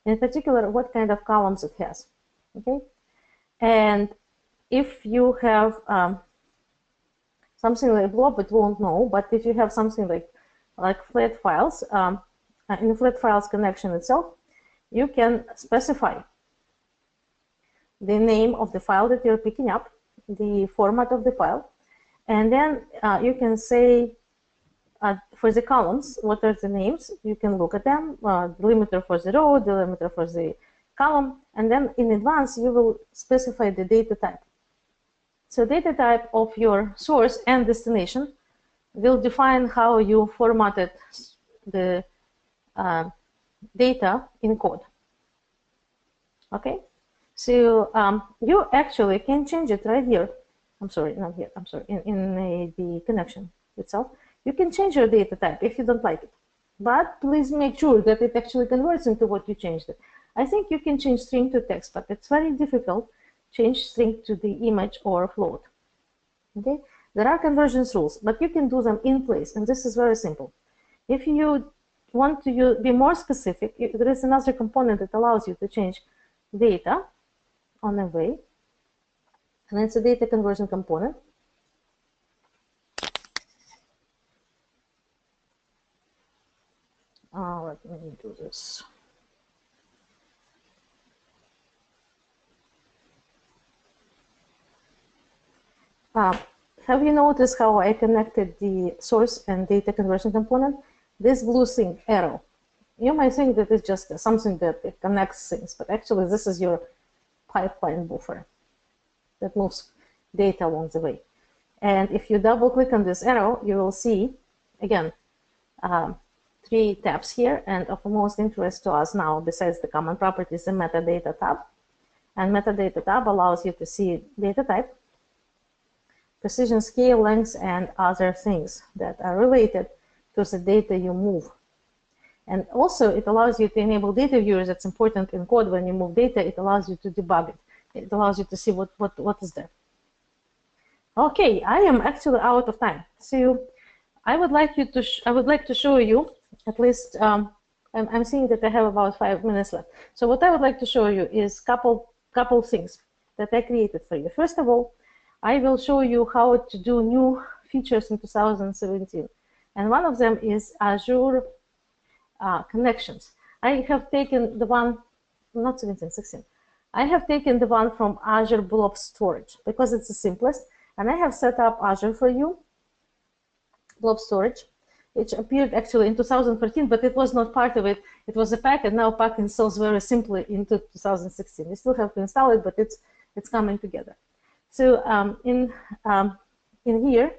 In particular, what kind of columns it has, okay? And if you have something like blob, it won't know, but if you have something like flat files, in the flat files connection itself, you can specify the name of the file that you're picking up, the format of the file, and then you can say for the columns, what are the names? You can look at them, delimiter for the row, delimiter for the column, and then in advance you will specify the data type. So data type of your source and destination will define how you formatted the data in code. Okay? So you actually can change it right here. I'm sorry, not here. I'm sorry, in the connection itself. You can change your data type if you don't like it. But please make sure that it actually converts into what you changed it. I think you can change string to text, but it's very difficult to change string to the image or float. Okay? There are conversions rules, but you can do them in place, and this is very simple. If you want to be more specific, there is another component that allows you to change data on a way, and it's a data conversion component. Let me do this. Have you noticed how I connected the source and data conversion component? This blue thing, arrow. You might think that it's just something that it connects things, but actually this is your pipeline buffer that moves data along the way. And if you double click on this arrow, you will see, again, 3 tabs here, and of most interest to us now, besides the common properties, the metadata tab. And metadata tab allows you to see data type, precision, scale, length, and other things that are related to the data you move. And also, it allows you to enable data viewers. That's important in code. When you move data, it allows you to debug it. It allows you to see what is there. Okay, I am actually out of time. So I would like to show you at least. I'm seeing that I have about 5 minutes left. So what I would like to show you is couple things that I created for you. First of all, I will show you how to do new features in 2017, and one of them is Azure connections. I have taken the one, not 17, 16. I have taken the one from Azure Blob Storage because it's the simplest, and I have set up Azure for you, Blob Storage, which appeared actually in 2014, but it was not part of it. It was a packet. Now pack installs very simply into 2016. You still have to install it, but it's coming together. So in here,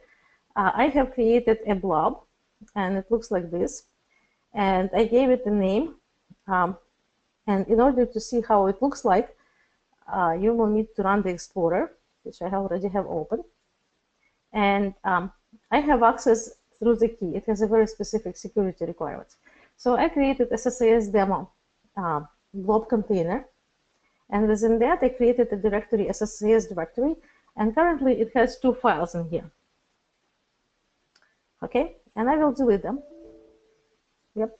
I have created a blob, and it looks like this. And I gave it a name, And in order to see how it looks like, you will need to run the Explorer, which I already have open. And I have access through the key. It has a very specific security requirements. So I created SSIS demo blob container. And within that, I created a directory, SSIS directory. And currently, it has 2 files in here. Okay, and I will delete them. Yep.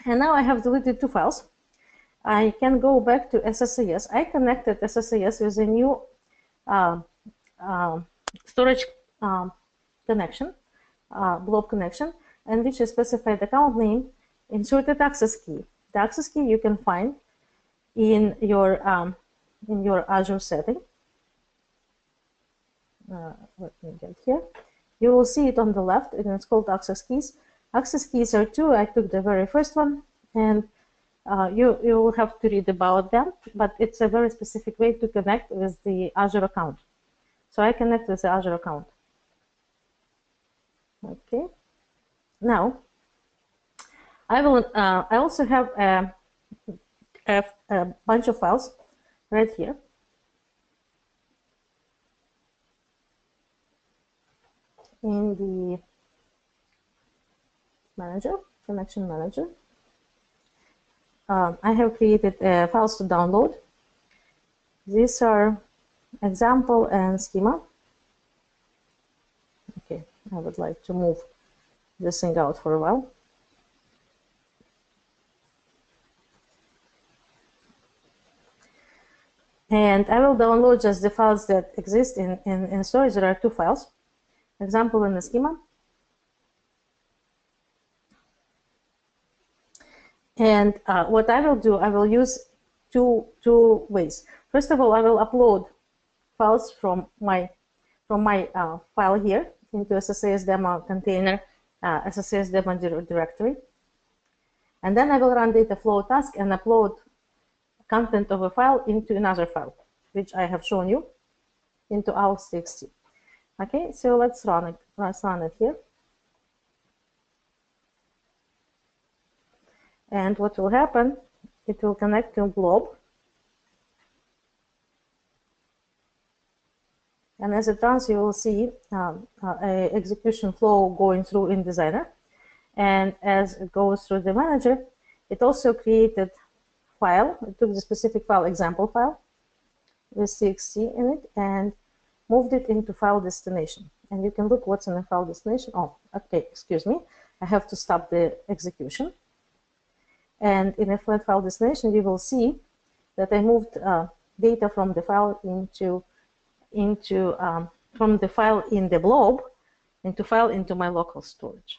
And now I have deleted 2 files. I can go back to SSIS. I connected SSIS with a new storage connection, blob connection, and which is specified account name, inserted access key. The access key you can find in your Azure setting. Let me get here. You will see it on the left, and it's called access keys. Access keys are 2. I took the very first one, and you will have to read about them, but it's a very specific way to connect with the Azure account. So I connect with the Azure account. Okay. Now, I also have a bunch of files right here. In the manager, connection manager. I have created files to download. These are example and schema. Okay, I would like to move this thing out for a while. And I will download just the files that exist in storage. There are 2 files, example and the schema. And what I will do, I will use two ways. First of all, I will upload files from my file here into SSIS demo container, SSIS demo directory. And then I will run data flow task and upload content of a file into another file, which I have shown you, into aux.txt. Okay, so let's run it. Let's run it here. And what will happen, it will connect to blob. And as it runs, you will see a execution flow going through in Designer. And as it goes through the manager, it also created file. It took the specific file, example file, with txt in it, and moved it into file destination. And you can look what's in the file destination. Oh, okay, excuse me. I have to stop the execution. And in a file destination, you will see that I moved data from the file from the file in the blob into my local storage.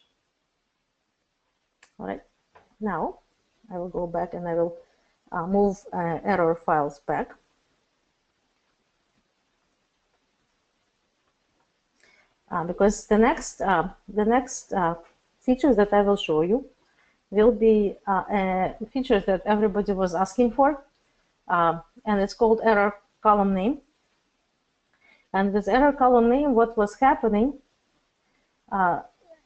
All right. Now I will go back and I will move error files back. Because the next features that I will show you will be features that everybody was asking for, and it's called error column name. And with error column name, what was happening,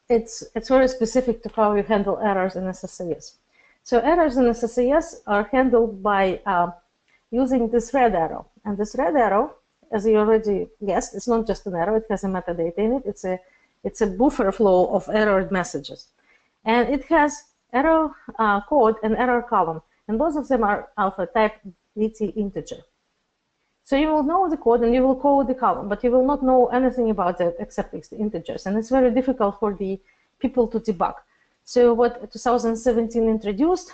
it's very specific to how you handle errors in SSIS. So errors in SSIS are handled by using this red arrow. And this red arrow, as you already guessed, it's not just an arrow, it has a metadata in it. It's a buffer flow of errored messages. And it has error code and error column, and both of them are alpha type VT integer. So you will know the code and you will code the column, but you will not know anything about that except the integers, and it's very difficult for the people to debug. So what 2017 introduced,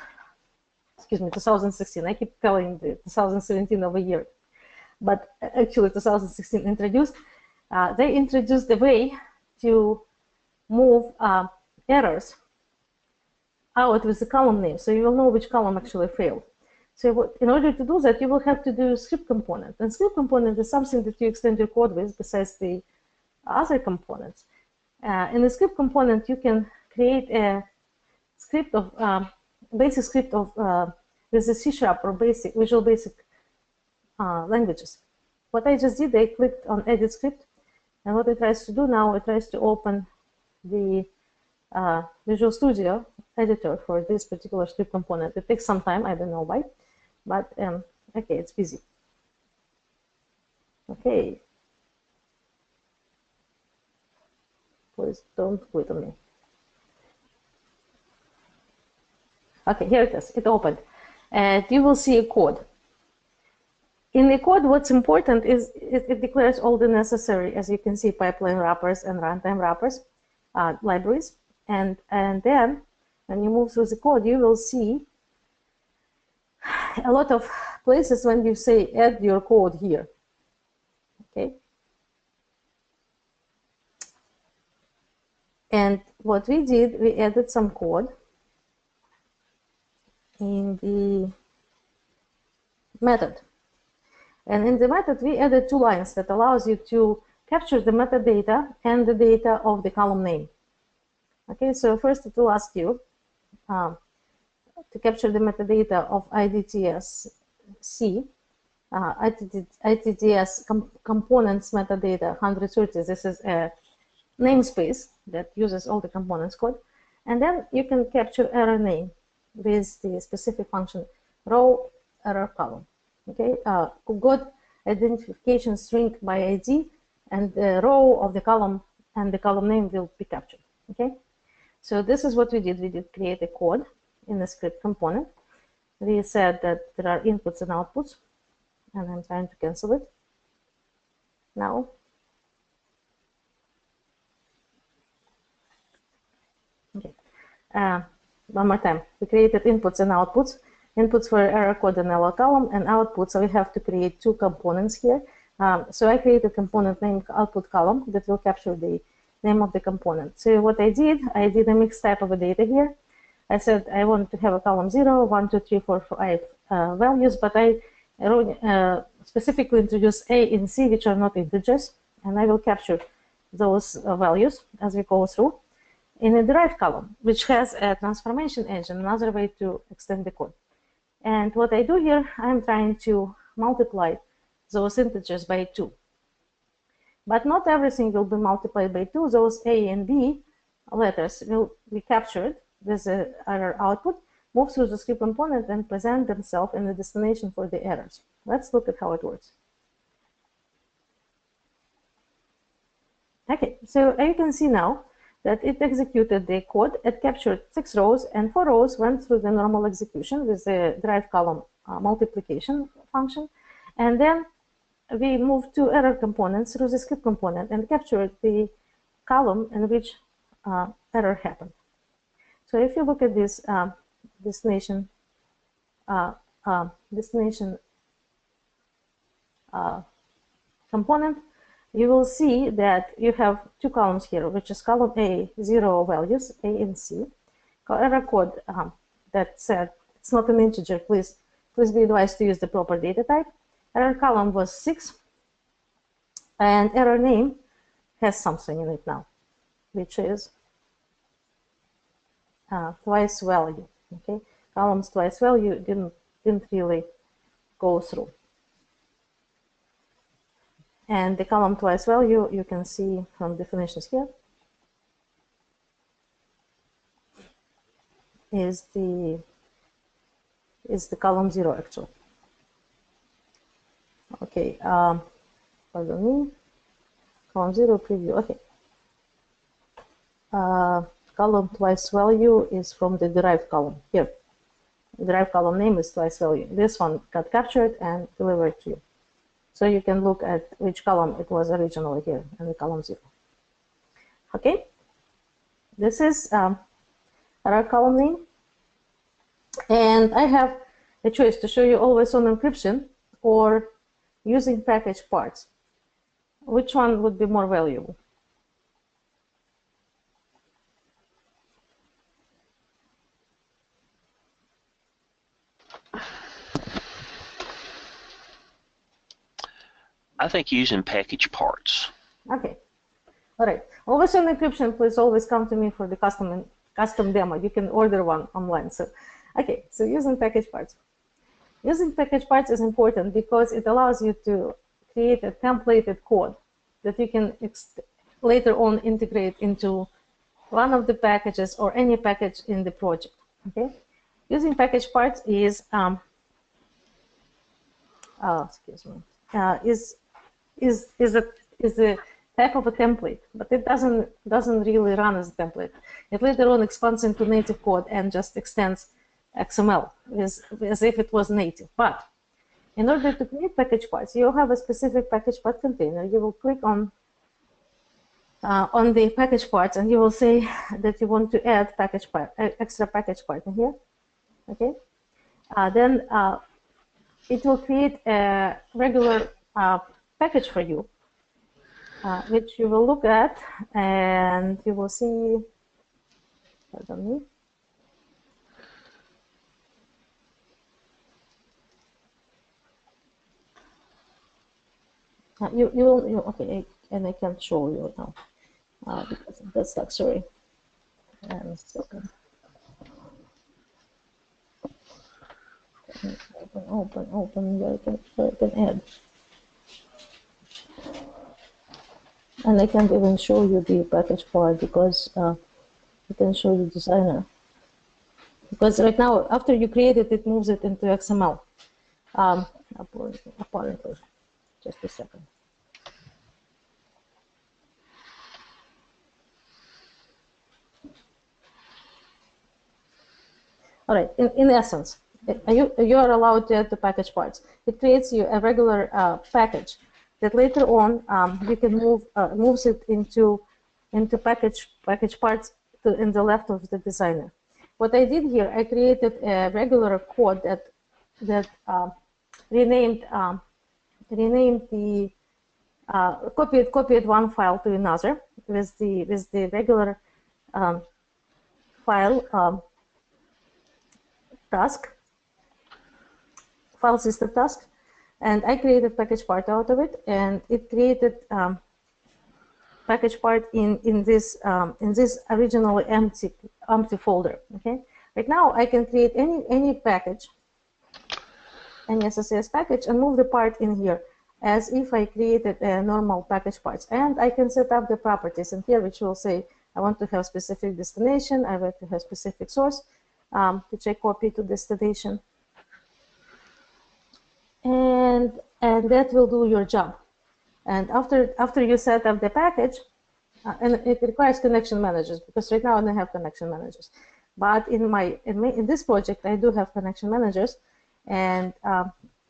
excuse me, 2016, I keep telling the 2017 of a year, but actually 2016 introduced, they introduced a way to move errors out with the column name, so you will know which column actually failed. So in order to do that, you will have to do script component. And script component is something that you extend your code with besides the other components. In the script component, you can create a script of basic script of with the C# or Visual Basic languages. What I just did, I clicked on Edit Script, and what it tries to do now, it tries to open the Visual Studio editor for this particular script component. It takes some time, I don't know why, but okay, it's busy. Okay. Please don't quit on me. Okay, here it is. It opened. And you will see a code. In the code, what's important is it declares all the necessary, as you can see, pipeline wrappers and runtime wrappers, libraries. And then when you move through the code, you will see a lot of places when you say add your code here. Okay. And what we did, we added some code in the method. And in the method, we added 2 lines that allows you to capture the metadata and the data of the column name. Okay, so first it will ask you to capture the metadata of IDTS C, ITTS components metadata 130. This is a namespace that uses all the components code. And then you can capture error name with the specific function row error column. Okay, got identification string by ID, and the row of the column and the column name will be captured. Okay, so this is what we did. We did create a code in the script component. We said that there are inputs and outputs, and I'm trying to cancel it now. Okay, one more time. We created inputs and outputs. Inputs for error code and error column, and output. So we have to create 2 components here. So I created a component named output column that will capture the name of the component. So what I did a mixed type of a data here. I said I want to have a column 0, 1, 2, 3, 4, 5 values, but I specifically introduce A and C, which are not integers, and I will capture those values as we go through in a derived column, which has a transformation engine, another way to extend the code. And what I do here, I'm trying to multiply those integers by 2. But not everything will be multiplied by 2. Those A and B letters will be captured with the error output, move through the script component, and present themselves in the destination for the errors. Let's look at how it works. Okay, so you can see now that it executed the code. It captured 6 rows, and 4 rows went through the normal execution with the derived column multiplication function. And then we moved 2 error components through the script component and captured the column in which error happened. So if you look at this destination component, you will see that you have 2 columns here, which is column A, 0 values, A and C. Error code that said it's not an integer, please be advised to use the proper data type. Error column was 6, and error name has something in it now, which is twice value. Okay, columns twice value didn't really go through. And the column twice value, you can see from definitions here, is the column 0 actually. Okay, pardon me, column 0 preview. Okay, column twice value is from the derived column here. The derived column name is twice value. This one got captured and delivered to you. So you can look at which column it was originally here in the column 0. Okay, this is our column name. And I have a choice to show you always on encryption or using package parts. Which one would be more valuable? I think using package parts. Okay. All right. Always on encryption, please always come to me for the custom demo. You can order one online. So, okay. So using package parts. Using package parts is important because it allows you to create a templated code that you can later on integrate into one of the packages or any package in the project. Okay, using package parts is excuse me, is a type of a template, but it doesn't really run as a template. It later on expands into native code and just extends XML as if it was native. But in order to create package parts, you have a specific package part container. You will click on the package parts, and you will say that you want to add package part, extra package part in here. Okay, then it will create a regular package for you, which you will look at, and you will see. Pardon me. Okay, and I can't show you now because that's stuck. Sorry. And a second. Open. Where I can add. And I can't even show you the package part because I can show you designer. Because right now, after you create it, it moves it into XML. Apparently. Just a second. All right. In essence, you are allowed to add the package parts. It creates you a regular package that later on you can moves it into package parts in the left of the designer. What I did here, I created a regular code that renamed the copied one file to another with the regular file file system task, and I created package part out of it, and it created package part in this originally empty folder. Okay, right now I can create any package, any SSIS package, and move the part in here as if I created a normal package parts. And I can set up the properties in here, which will say I want to have specific destination, I want to have specific source, which I copy to destination, and that will do your job. And after you set up the package, and it requires connection managers, because right now I don't have connection managers, but in this project I do have connection managers, and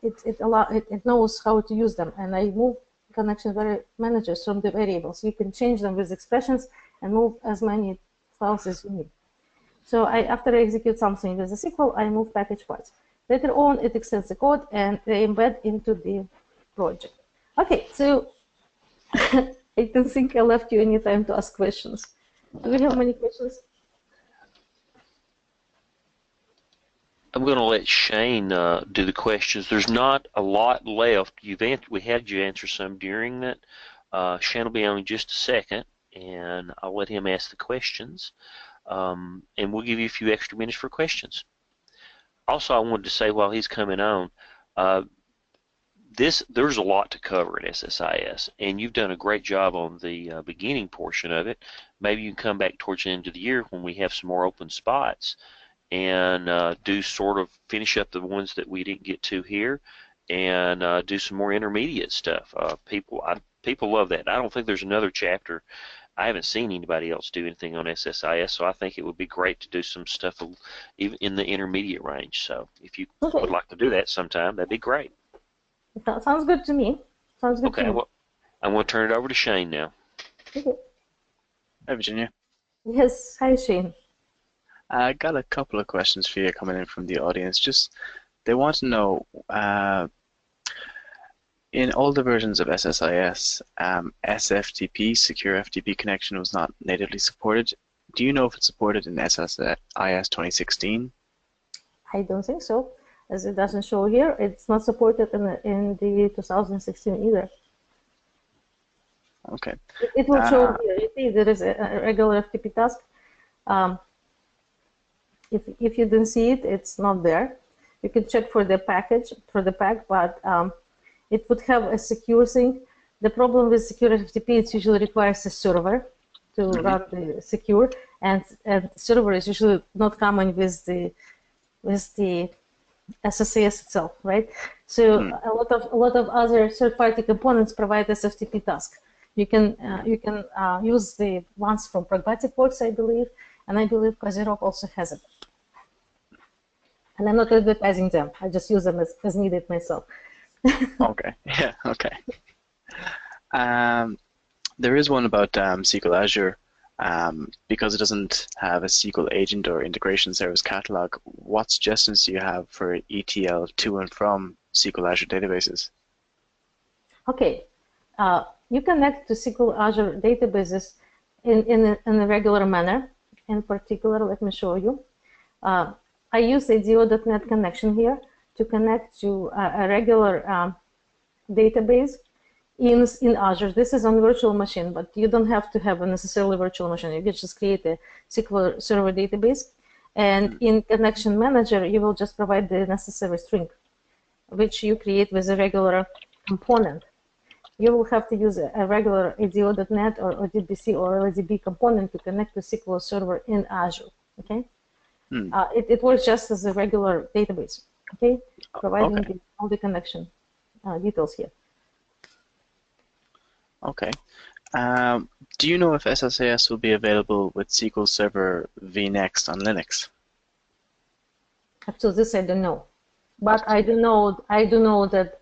it knows how to use them, and I move connection managers from the variables. You can change them with expressions and move as many files as you need. So after I execute something with a SQL, I move package parts. Later on, it extends the code and they embed into the project. Okay, so I don't think I left you any time to ask questions. Do we have many questions? I'm going to let Shane do the questions. There's not a lot left. We had you answer some during that. Shane will be on in just a second, and I'll let him ask the questions. And we'll give you a few extra minutes for questions. Also, I wanted to say while he's coming on, there's a lot to cover at SSIS, and you've done a great job on the beginning portion of it. Maybe you can come back towards the end of the year when we have some more open spots and finish up the ones that we didn't get to here, and do some more intermediate stuff. People love that. I don't think there's another chapter. I haven't seen anybody else do anything on SSIS, so I think it would be great to do some stuff even in the intermediate range. So if you would like to do that sometime, that'd be great. That sounds good to me. Sounds good to me. Well, I'm going to turn it over to Shane now. Okay. Hi, Virginia. Yes, hi, Shane. I got a couple of questions for you coming in from the audience. They want to know, in older versions of SSIS, SFTP, Secure FTP connection, was not natively supported. Do you know if it's supported in SSIS 2016? I don't think so. As it doesn't show here, it's not supported in the 2016 either. Okay. It will show here. You see, there is a regular FTP task. If you don't see it, it's not there. You can check for the package, but it would have a secure thing. The problem with secure FTP, it usually requires a server to run the secure, and server is usually not coming with the SSIS itself, right? So a lot of other third-party components provide SFTP task. You can use the ones from Pragmatic Works, I believe, and I believe Kazirok also has it. And I'm not advertising them. I just use them as needed myself. Okay. Yeah. Okay. There is one about SQL Azure. Because it doesn't have a SQL agent or integration service catalog, what suggestions do you have for ETL to and from SQL Azure databases? Okay, you connect to SQL Azure databases in a regular manner. In particular, let me show you. I use a do.NET connection here to connect to a regular database in Azure. This is on virtual machine, but you don't have to have a necessarily virtual machine. You can just create a SQL Server database, and in Connection Manager, you will just provide the necessary string, which you create with a regular component. You will have to use a regular ADO.NET or DBC or LDB component to connect to SQL Server in Azure. Okay, it works just as a regular database. Okay, providing all the connection details here. Okay. Do you know if SSIS will be available with SQL Server vNext on Linux? Up to this, I don't know, but I do know that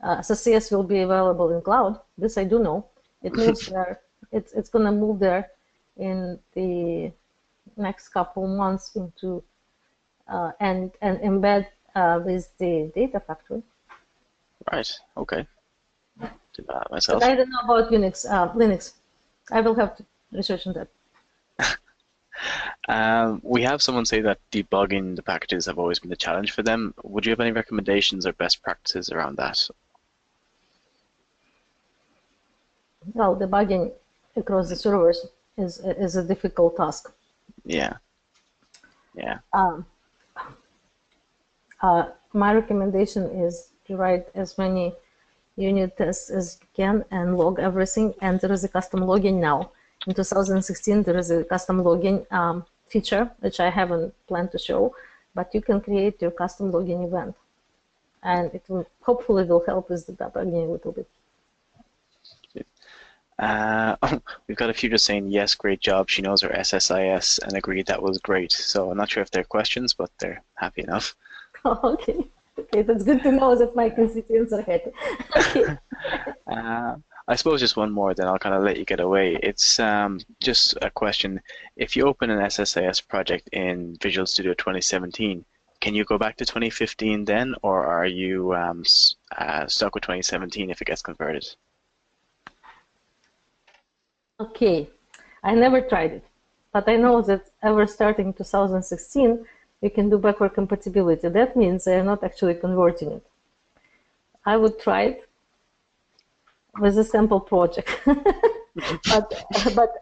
SSIS will be available in cloud. This I do know. It moves there. It's going to move there in the next couple months into and embed with the data factory. Right. Okay. Do that myself. But I don't know about Linux. I will have to research on that. We have someone say that debugging the packages have always been the challenge for them. Would you have any recommendations or best practices around that? Well, debugging across the servers is a difficult task. Yeah. Yeah. My recommendation is to write as many unit tests as you can and log everything. And there is a custom logging now. In 2016, there is a custom logging feature, which I haven't planned to show, but you can create your custom logging event. And it will hopefully will help with the debugging a little bit. We've got a few just saying, yes, great job. She knows her SSIS and agreed that was great. So I'm not sure if they're questions, but they're happy enough. Oh, okay. Okay, that's good to know that my constituents are happy. Okay. I suppose just one more, then I'll kind of let you get away. It's just a question. If you open an SSIS project in Visual Studio 2017, can you go back to 2015 then, or are you stuck with 2017 if it gets converted? Okay, I never tried it, but I know that ever starting 2016, you can do backward compatibility. That means they are not actually converting it. I would try it with a sample project, but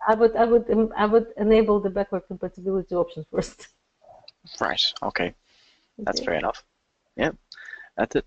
I would enable the backward compatibility option first. Right. Okay. That's fair enough. Yeah. That's it.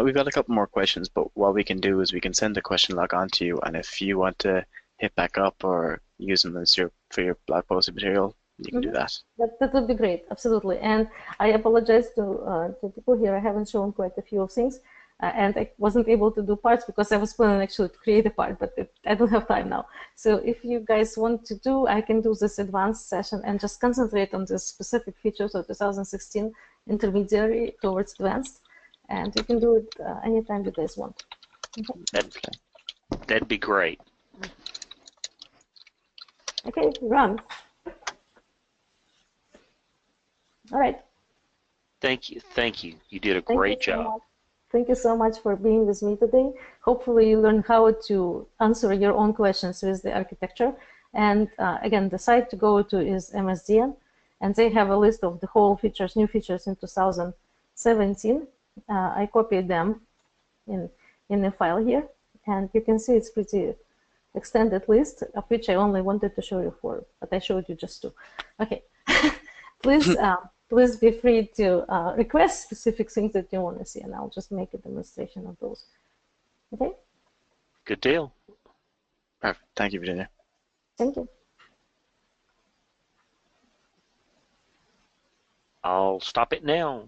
We've got a couple more questions, but what we can do is we can send the question log on to you, and if you want to hit back up or use them as for your blog post material, you can do that. That would be great, absolutely. And I apologize to people here. I haven't shown quite a few things, and I wasn't able to do parts because I was planning actually to create a part, but I don't have time now. So if you guys want to do, I can do this advanced session and just concentrate on the specific features of 2016 intermediary towards advanced, and you can do it anytime you guys want. Okay. That'd be great. Okay, run. All right. Thank you. Thank you. You did a great job. Thank you so much for being with me today. Hopefully you learn how to answer your own questions with the architecture. And again, the site to go to is MSDN, and they have a list of the whole features, new features in 2017. I copied them in the file here, and you can see it's pretty extended list, of which I only wanted to show you 4, but I showed you just 2. Okay, please please be free to request specific things that you want to see, and I'll just make a demonstration of those. Okay? Good deal. Perfect. Thank you, Virginia. Thank you. I'll stop it now.